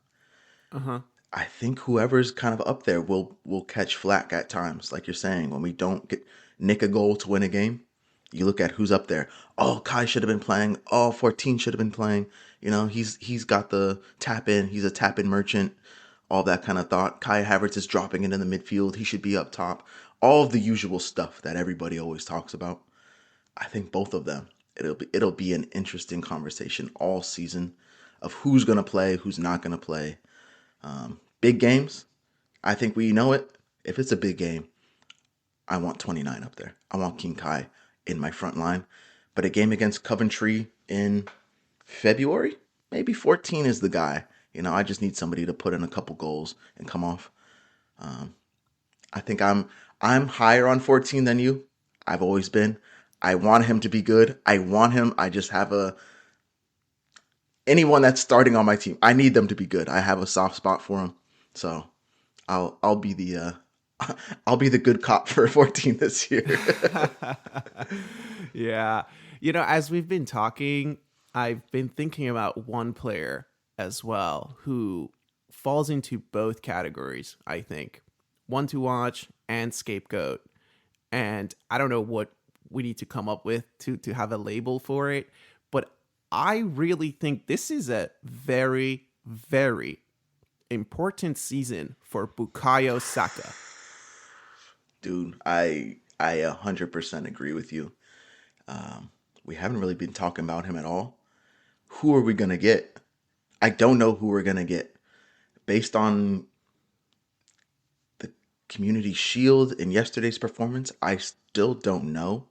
I think whoever's kind of up there will catch flack at times. Like you're saying, when we don't nick a goal to win a game, you look at who's up there. Oh, Kai should have been playing. Oh, 14 should have been playing. He's got the tap in. He's a tap in merchant. All that kind of thought. Kai Havertz is dropping into the midfield. He should be up top. All of the usual stuff that everybody always talks about. I think both of them. It'll be an interesting conversation all season of who's gonna play, who's not gonna play. Big games. I think we know it. If it's a big game, I want 29 up there. I want King Kai in my front line. But a game against Coventry in February, maybe 14 is the guy. I just need somebody to put in a couple goals and come off. I think I'm higher on 14 than you. I've always been. I want him to be good. I just have anyone that's starting on my team. I need them to be good. I have a soft spot for him. So I'll be the I'll be the good cop for 14 this year. Yeah. As we've been talking, I've been thinking about one player as well who falls into both categories, I think. One to watch and scapegoat. And I don't know what we need to come up with to have a label for it, but I really think this is a very, very important season for Bukayo Saka. Dude, I 100% agree with you. We haven't really been talking about him at all. Who are we going to get? I don't know who we're going to get. Based on the Community Shield in yesterday's performance, I still don't know.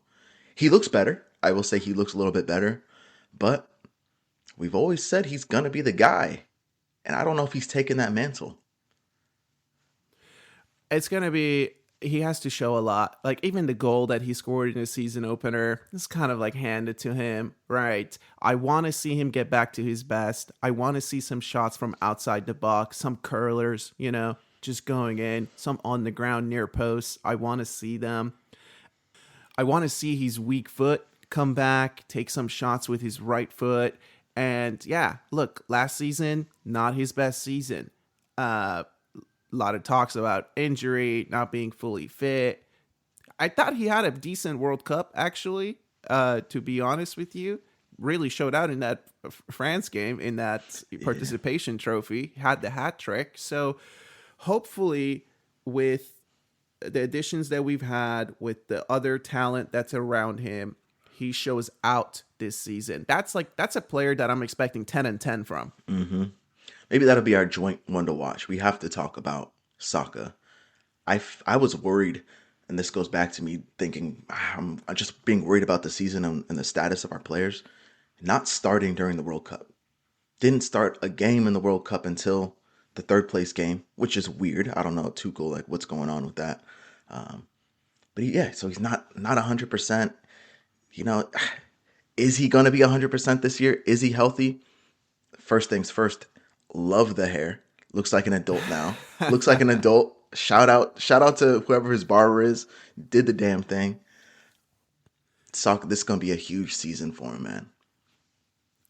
He looks better. I will say he looks a little bit better. But we've always said he's going to be the guy. And I don't know if he's taken that mantle. It's going to be, he has to show a lot. Like even the goal that he scored in the season opener is kind of like handed to him, right? I want to see him get back to his best. I want to see some shots from outside the box, some curlers, just going in, some on the ground near posts. I want to see them. I want to see his weak foot come back, take some shots with his right foot. And yeah, look, last season, not his best season. A lot of talks about injury, not being fully fit. I thought he had a decent World Cup, actually, to be honest with you. Really showed out in that France game, in that participation trophy. Had the hat trick. So hopefully with the additions that we've had with the other talent that's around him, he shows out this season. That's a player that I'm expecting 10-10 from. Maybe that'll be our joint one to watch. We have to talk about Saka. I was worried, and this goes back to me thinking I'm just being worried about the season and the status of our players. Not starting during the World Cup. Didn't start a game in the World Cup until the third place game, which is weird. I don't know, Tuchel, like what's going on with that. So he's not 100%. You know, is he going to be 100% this year? Is he healthy? First things first, love the hair. Looks like an adult now. Looks like an adult. Shout out to whoever his barber is. Did the damn thing. This is going to be a huge season for him, man.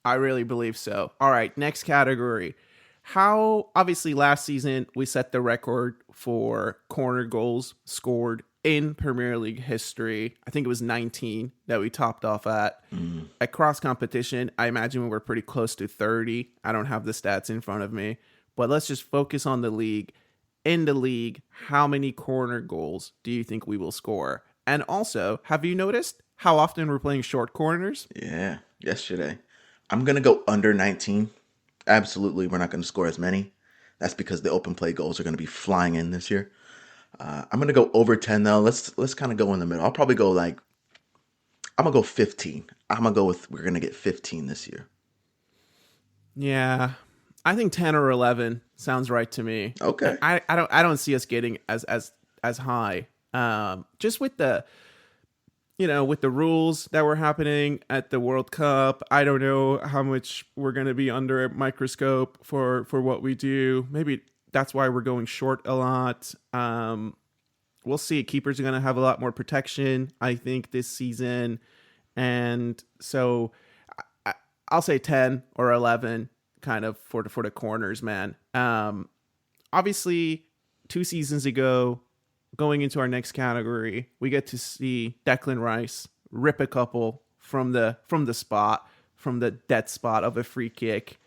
I really believe so. All right, next category. How, obviously, last season we set the record for corner goals scored in Premier League history. I think it was 19 that we topped off at. Across competition, I imagine we were pretty close to 30. I don't have the stats in front of me, but let's just focus on the league. In the league, how many corner goals do you think we will score? And also, have you noticed how often we're playing short corners? Yeah, yesterday. I'm going to go under 19. Absolutely, we're not going to score as many. That's because the open play goals are going to be flying in this year. I'm going to go over 10 though. Let's kind of go in the middle. I'll probably go I'm going to go 15. We're going to get 15 this year. Yeah, I think 10 or 11 sounds right to me. Okay. I don't see us getting as high. Just with the with the rules that were happening at the World Cup, I don't know how much we're going to be under a microscope for what we do. Maybe that's why we're going short a lot. We'll see. Keepers are going to have a lot more protection, I think, this season. And so I'll say 10 or 11 kind of for the corners, man. Obviously, 2 seasons ago, going into our next category, we get to see Declan Rice rip a couple from the spot, from the dead spot of a free kick.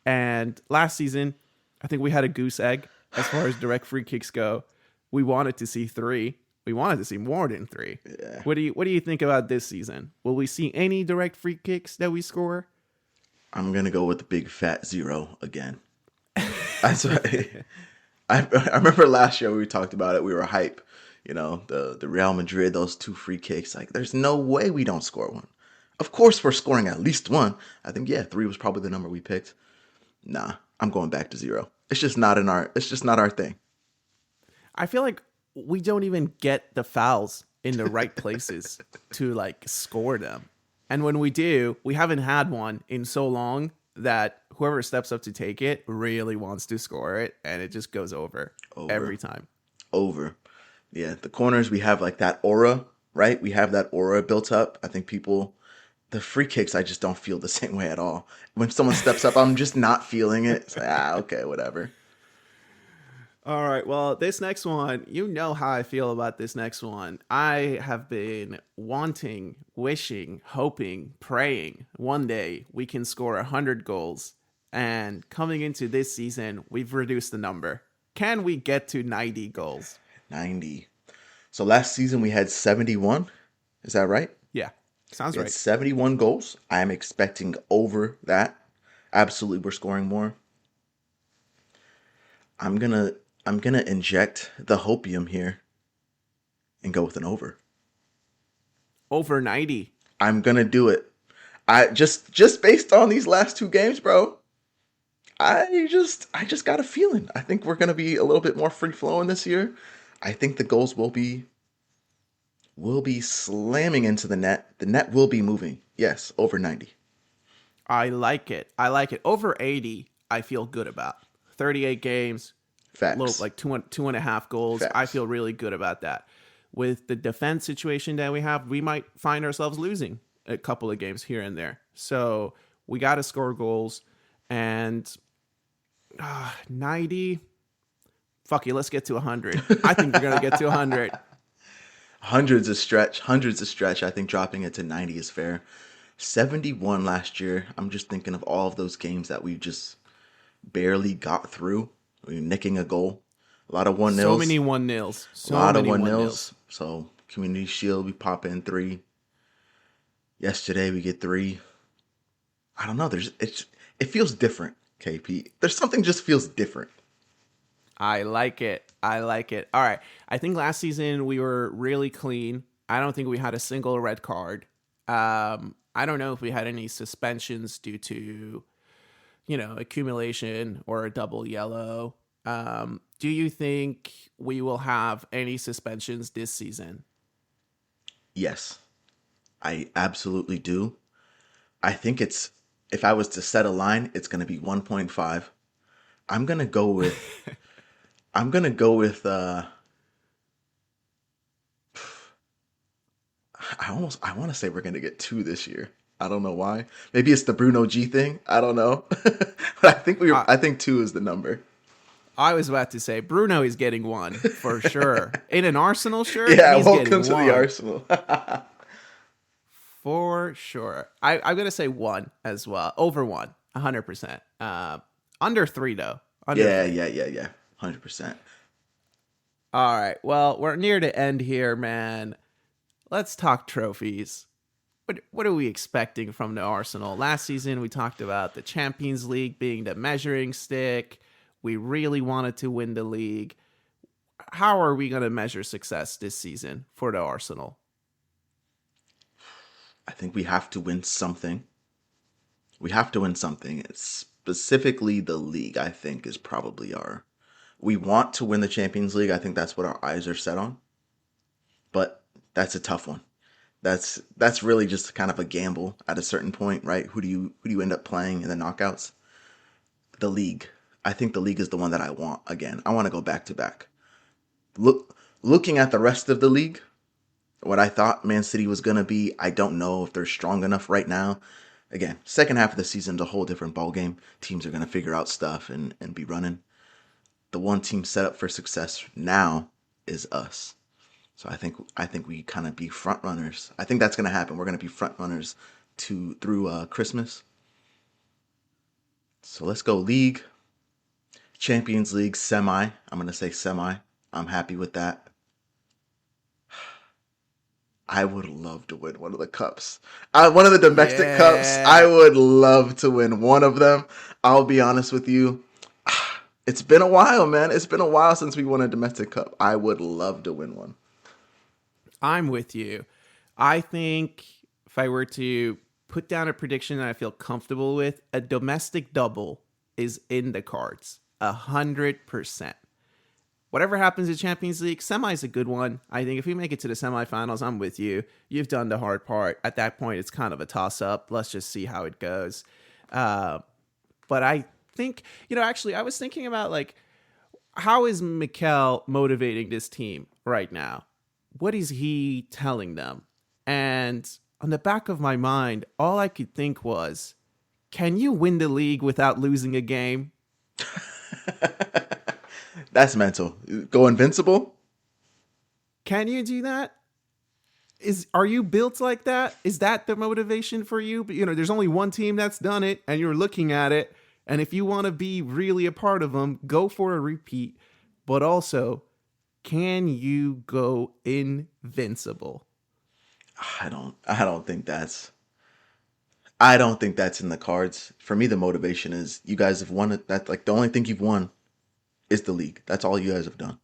And last season, I think we had a goose egg as far as direct free kicks go. We wanted to see 3. We wanted to see more than 3. Yeah. What do you think about this season? Will we see any direct free kicks that we score? I'm going to go with the big fat 0 again. That's right. I remember last year we talked about it. We were hype. The Real Madrid, those 2 free kicks. Like, there's no way we don't score one. Of course we're scoring at least 1. I think, 3 was probably the number we picked. Nah, I'm going back to 0. It's just not our thing. I feel like we don't even get the fouls in the right places to score them. And when we do, we haven't had one in so long that whoever steps up to take it really wants to score it, and it just goes over. Every time. Over. Yeah, the corners, we have that aura, right? We have that aura built up. I think the free kicks, I just don't feel the same way at all. When someone steps up, I'm just not feeling it. It's okay, whatever. All right, well, this next one, you know how I feel about this next one. I have been wanting, wishing, hoping, praying one day we can score 100 goals. And coming into this season, we've reduced the number. Can we get to 90 goals? 90. So last season we had 71. Is that right? Yeah, sounds right. 71 goals. I am expecting over that. Absolutely, we're scoring more. I'm gonna inject the hopium here and go with an over. Over 90. I'm gonna do it. I just based on these last 2 games, bro. I just got a feeling. I think we're gonna be a little bit more free flowing this year. I think the goals will be slamming into the net. The net will be moving. Yes, over 90. I like it. Over 80, I feel good about. 38 games. Facts. Low, two and a half goals. Facts. I feel really good about that. With the defense situation that we have, we might find ourselves losing a couple of games here and there. So we got to score goals. And 90, fuck it, let's get to 100. I think we're going to get to 100. 100's a stretch. 100's a stretch. I think dropping it to 90 is fair. 71 last year. I'm just thinking of all of those games that we just barely got through. We were nicking a goal. A lot of one So nils. many 1-0s. A So lot of many one 1-0s. nils. So Community Shield, we pop in 3. Yesterday we get 3. I don't know. It feels different, KP. There's something just feels different. I like it. I like it. All right. I think last season we were really clean. I don't think we had a single red card. I don't know if we had any suspensions due to, accumulation or a double yellow. Do you think we will have any suspensions this season? Yes, I absolutely do. I think if I was to set a line, it's going to be 1.5. I'm going to go with I'm going to go with I want to say we're going to get 2 this year. I don't know why. Maybe it's the Bruno G thing. I don't know. But I, I think 2 is the number. I was about to say Bruno is getting 1 for sure. In an Arsenal shirt, Yeah, he's welcome getting to 1 the Arsenal. for sure. I'm gonna say 1 as well. Over 1, 100%. Under 3 though. Under Yeah, 3. yeah, yeah, yeah. 100%. All right. Well, we're near the end here, man. Let's talk trophies. What are we expecting from the Arsenal? Last season, we talked about the Champions League being the measuring stick. We really wanted to win the league. How are we going to measure success this season for the Arsenal? I think we have to win something. We have to win something. It's specifically the league, I think, is probably our. We want to win the Champions League. I think that's what our eyes are set on. But that's a tough one. That's really just kind of a gamble at a certain point, right? Who do you end up playing in the knockouts? The league. I think the league is the one that I want again. I want to go back to back. Looking at the rest of the league, what I thought Man City was going to be, I don't know if they're strong enough right now. Again, second half of the season's a whole different ballgame. Teams are going to figure out stuff and be running. The one team set up for success now is us. So I think we kind of be front runners. I think that's going to happen. We're going to be front runners through Christmas. So let's go league, Champions League semi. I'm going to say semi. I'm happy with that. I would love to win one of the cups. One of the domestic cups. I Yeah. would love to win one of them. I'll be honest with you. It's been a while, man. It's been a while since we won a domestic cup. I would love to win one. I'm with you. I think if I were to put down a prediction that I feel comfortable with, a domestic double is in the cards. 100%. Whatever happens in Champions League, semi is a good one. I think if we make it to the semifinals, I'm with you. You've done the hard part. At that point, it's kind of a toss up. Let's just see how it goes. But I think, actually, I was thinking about how is Mikel motivating this team right now? What is he telling them? And on the back of my mind, all I could think was, can you win the league without losing a game? That's mental. Go invincible? Can you do that? Are you built like that? Is that the motivation for you? But there's only one team that's done it, and you're looking at it. And if you want to be really a part of them, go for a repeat. But also, can you go invincible? I don't think that's in the cards. For me, the motivation is you guys have won it. That's like the only thing you've won is the league. That's all you guys have done.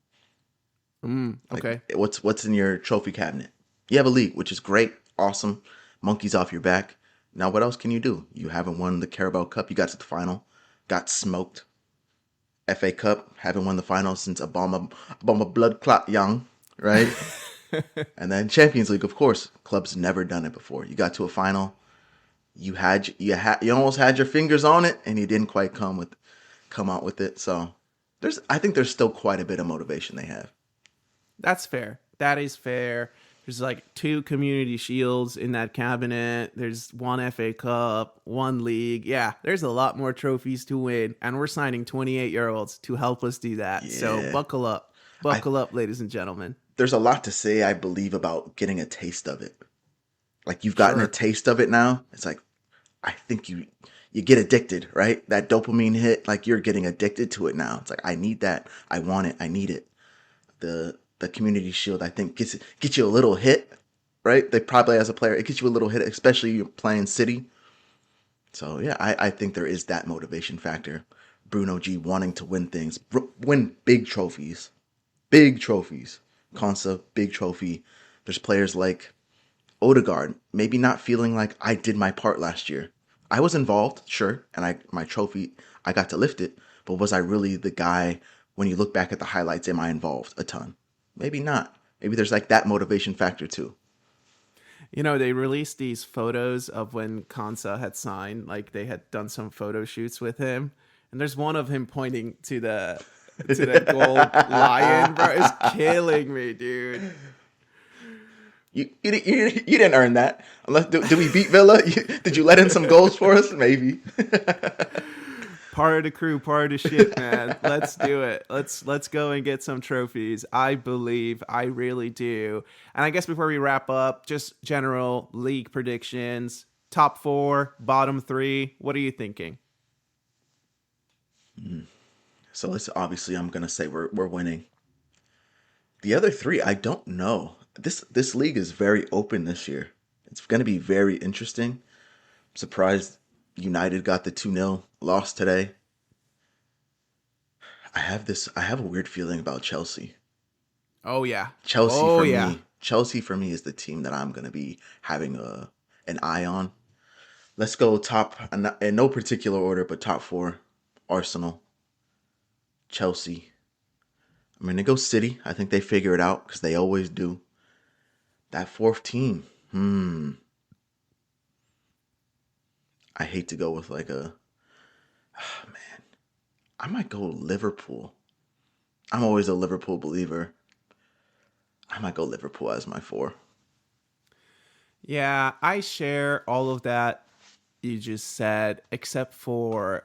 Okay. What's in your trophy cabinet? You have a league, which is great, awesome. Monkeys off your back. Now, what else can you do? You haven't won the Carabao Cup. You got to the final, got smoked. FA Cup, haven't won the final since Obama blood clot young, right? And then Champions League, of course, club's never done it before. You got to a final, you almost had your fingers on it, and you didn't quite come out with it. So I think there's still quite a bit of motivation they have. That's fair. That is fair. There's 2 community shields in that cabinet. There's 1 FA Cup, 1 league. Yeah, there's a lot more trophies to win. And we're signing 28-year-olds to help us do that. Yeah. So buckle up. Buckle up, ladies and gentlemen. There's a lot to say, I believe, about getting a taste of it. Like, you've gotten a taste of it now. It's like, I think you you get addicted, right? That dopamine hit, like you're getting addicted to it now. It's like I need that, I want it, I need it. The Community Shield, I think, gets you a little hit, right? They probably, as a player, it gets you a little hit, especially you playing City. So yeah, I think there is that motivation factor. Bruno G wanting to win things, win big trophies, big trophies. Consa, big trophy. There's players like Odegaard, maybe not feeling like I did my part last year. I was involved, sure, and my trophy, I got to lift it, but was I really the guy? When you look back at the highlights, am I involved a ton? Maybe not. Maybe there's like that motivation factor too. You know, they released these photos of when Kansa had signed, like they had done some photo shoots with him. And there's one of him pointing to that gold lion, bro. It's killing me, dude. You didn't earn that. Unless did we beat Villa? Did you let in some goals for us? Maybe. Part of the crew, part of the ship, man. Let's do it. Let's go and get some trophies. I believe, I really do. And I guess before we wrap up, just general league predictions. Top 4, bottom 3. What are you thinking? So let's obviously I'm gonna say we're winning. The other 3, I don't know. This league is very open this year. It's gonna be very interesting. I'm surprised United got the 2-0 loss today. I have a weird feeling about Chelsea. Oh yeah. Chelsea for me is the team that I'm gonna be having an eye on. Let's go top in no particular order, but top 4: Arsenal, Chelsea. I'm gonna go City. I think they figure it out because they always do. That 4th team. I hate to go with like a. Oh, man, I might go Liverpool. I'm always a Liverpool believer. I might go Liverpool as my 4. Yeah, I share all of that you just said, except for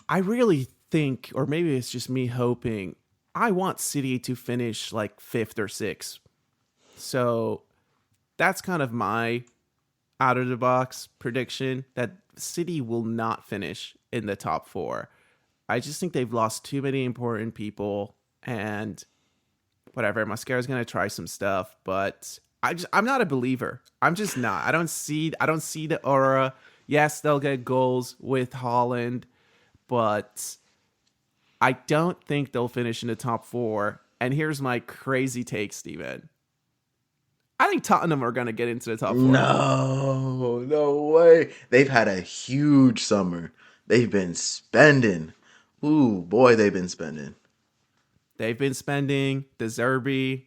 I really think, or maybe it's just me hoping, I want City to finish like 5th or 6th. So that's kind of my out of the box prediction that City will not finish in the top 4. I just think they've lost too many important people, and whatever. Mascara's gonna try some stuff, but I'm not a believer. I'm just not. I don't see the aura. Yes, they'll get goals with Holland, but I don't think they'll finish in the top 4. And here's my crazy take, Steven. I think Tottenham are going to get into the top 4. No way. They've had a huge summer. They've been spending. Ooh, boy, they've been spending. They've been spending. De Zerbi,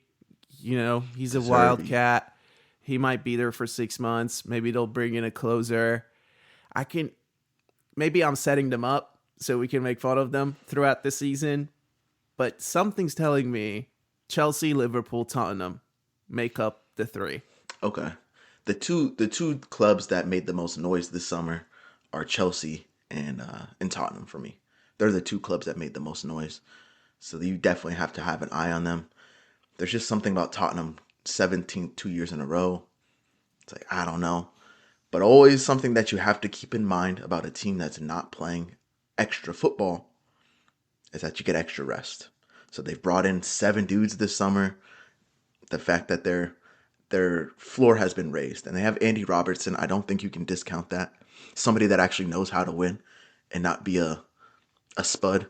he's a Zerbi. wildcat. He might be there for 6 months. Maybe they'll bring in a closer. Maybe I'm setting them up so we can make fun of them throughout the season. But something's telling me Chelsea, Liverpool, Tottenham make up the 3. Okay. The two clubs that made the most noise this summer are Chelsea and Tottenham for me. They're the 2 clubs that made the most noise. So you definitely have to have an eye on them. There's just something about Tottenham 17th 2 years in a row. It's like, I don't know. But always something that you have to keep in mind about a team that's not playing extra football is that you get extra rest. So they've brought in 7 dudes this summer. The fact that their floor has been raised. And they have Andy Robertson. I don't think you can discount that. Somebody that actually knows how to win and not be a spud.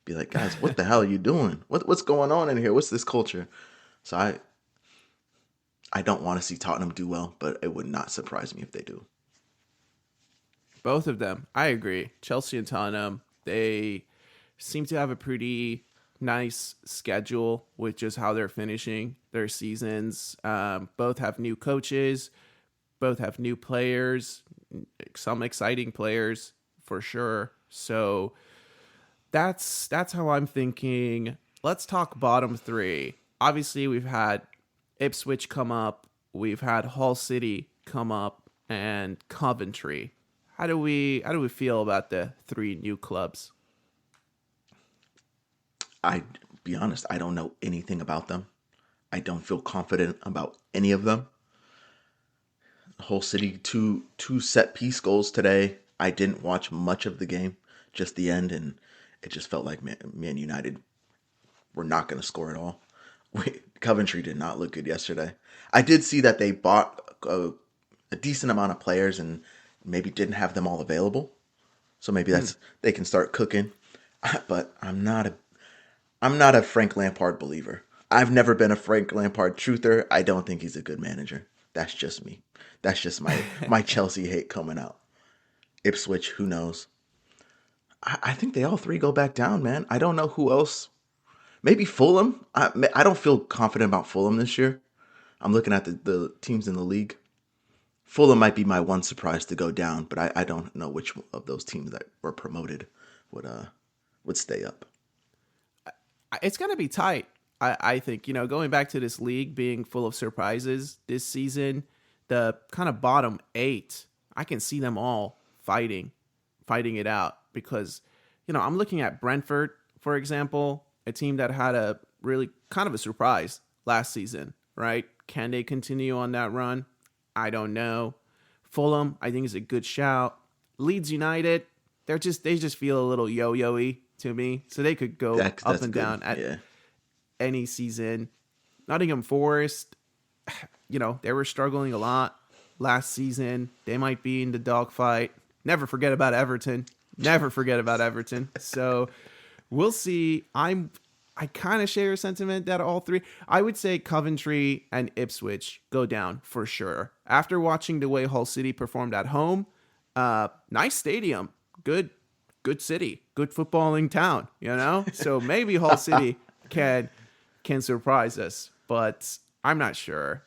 Be like, guys, what the hell are you doing? What's going on in here? What's this culture? So I don't want to see Tottenham do well, but it would not surprise me if they do. Both of them. I agree. Chelsea and Tottenham, they seem to have a pretty nice schedule with just how they're finishing their seasons. Both have new coaches. Both have new players. Some exciting players for sure. So that's how I'm thinking. Let's talk bottom 3. Obviously, we've had Ipswich come up. We've had Hull City come up and Coventry. How do we feel about the 3 new clubs? I be honest, I don't know anything about them. I don't feel confident about any of them. Hull City, two set piece goals today. I didn't watch much of the game, just the end, and it just felt like Man United were not going to score at all. Coventry did not look good yesterday. I did see that they bought a decent amount of players and maybe didn't have them all available. So maybe they can start cooking. But I'm not a Frank Lampard believer. I've never been a Frank Lampard truther. I don't think he's a good manager. That's just me. That's just my Chelsea hate coming out. Ipswich, who knows? I think they all three go back down, man. I don't know who else. Maybe Fulham. I don't feel confident about Fulham this year. I'm looking at the teams in the league. Fulham might be my one surprise to go down, but I don't know which of those teams that were promoted would stay up. It's going to be tight. I think, going back to this league being full of surprises this season, the kind of bottom 8, I can see them all fighting it out because, I'm looking at Brentford, for example, a team that had a really kind of a surprise last season, right? Can they continue on that run? I don't know. Fulham, I think, is a good shout. Leeds United, they just feel a little yo-yo-y to me, so they could go up and down at any season. Nottingham Forest, they were struggling a lot last season. They might be in the dogfight. Never forget about Everton. So we'll see. I kind of share a sentiment that all three. I would say Coventry and Ipswich go down for sure. After watching the way Hull City performed at home, nice stadium, good city, good footballing town. So maybe Hull City can surprise us, but I'm not sure.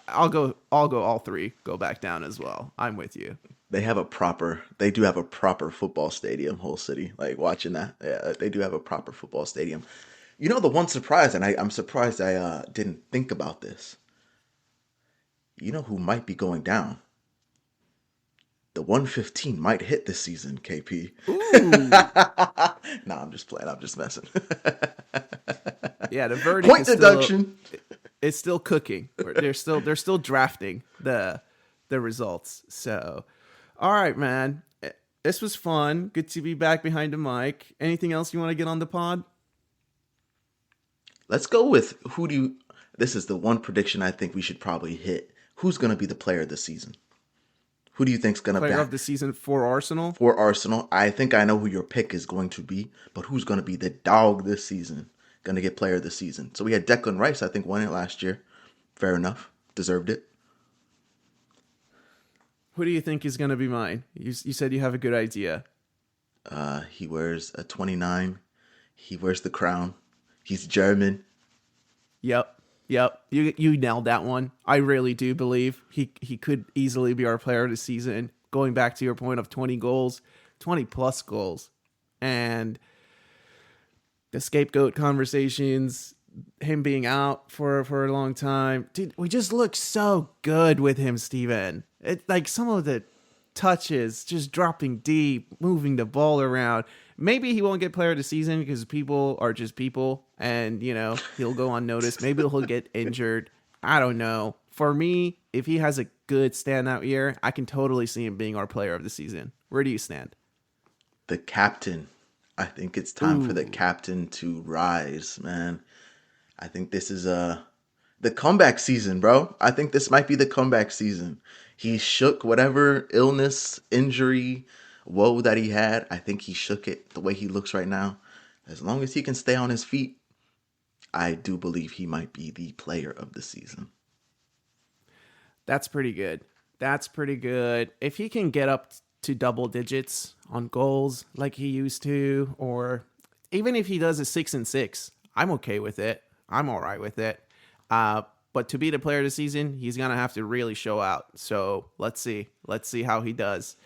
I'll go all three go back down as well. I'm with you. They do have a proper football stadium, Hull City. Like watching that, yeah, they do have a proper football stadium. The one surprise, and I'm surprised I didn't think about this. You know who might be going down? The 115 might hit this season, KP. Nah, I'm just playing. I'm just messing. Yeah, the verdict Point deduction. It's still cooking. They're still drafting the results. So, all right, man. This was fun. Good to be back behind the mic. Anything else you want to get on the pod? Let's go with this is the one prediction I think we should probably hit. Who's going to be the player of the season? Who do you think's going to be player of the season for Arsenal? For Arsenal, I think I know who your pick is going to be, but who's going to be the dog this season? Going to get player of the season. So we had Declan Rice, I think, won it last year. Fair enough. Deserved it. Who do you think is going to be mine? You said you have a good idea. He wears a 29. He wears the crown. He's German. Yep. You nailed that one. I really do believe he could easily be our player of the season. Going back to your point of 20 goals, 20 plus goals. And the scapegoat conversations, him being out for a long time. Dude, we just look so good with him, Steven. It's like some of the touches, just dropping deep, moving the ball around. Maybe he won't get player of the season because people are just people and, he'll go unnoticed. Maybe he'll get injured. I don't know. For me, if he has a good standout year, I can totally see him being our player of the season. Where do you stand? The captain. I think it's time for the captain to rise, man. I think this is the comeback season, bro. I think this might be the comeback season. He shook whatever illness, injury, woe that he had. I think he shook it the way he looks right now. As long as he can stay on his feet, I do believe he might be the player of the season. That's pretty good. If he can get up to double digits on goals like he used to, or even if he does a 6-6, I'm okay with it. I'm all right with it. But to be the player of the season, he's going to have to really show out. So let's see how he does.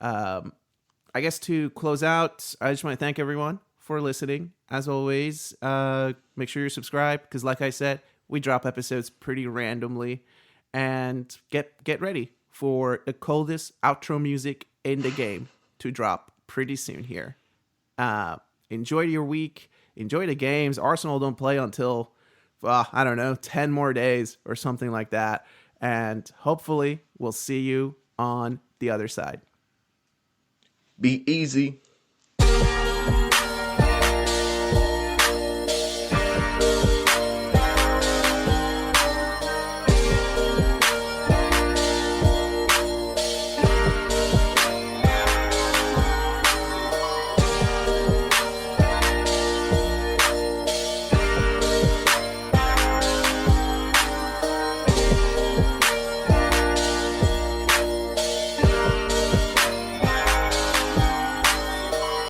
I guess to close out, I just want to thank everyone for listening. As always, make sure you're subscribed because like I said, we drop episodes pretty randomly. And get ready for the coldest outro music in the game to drop pretty soon here. Enjoy your week. Enjoy the games. Arsenal don't play until, 10 more days or something like that. And hopefully we'll see you on the other side. Be easy,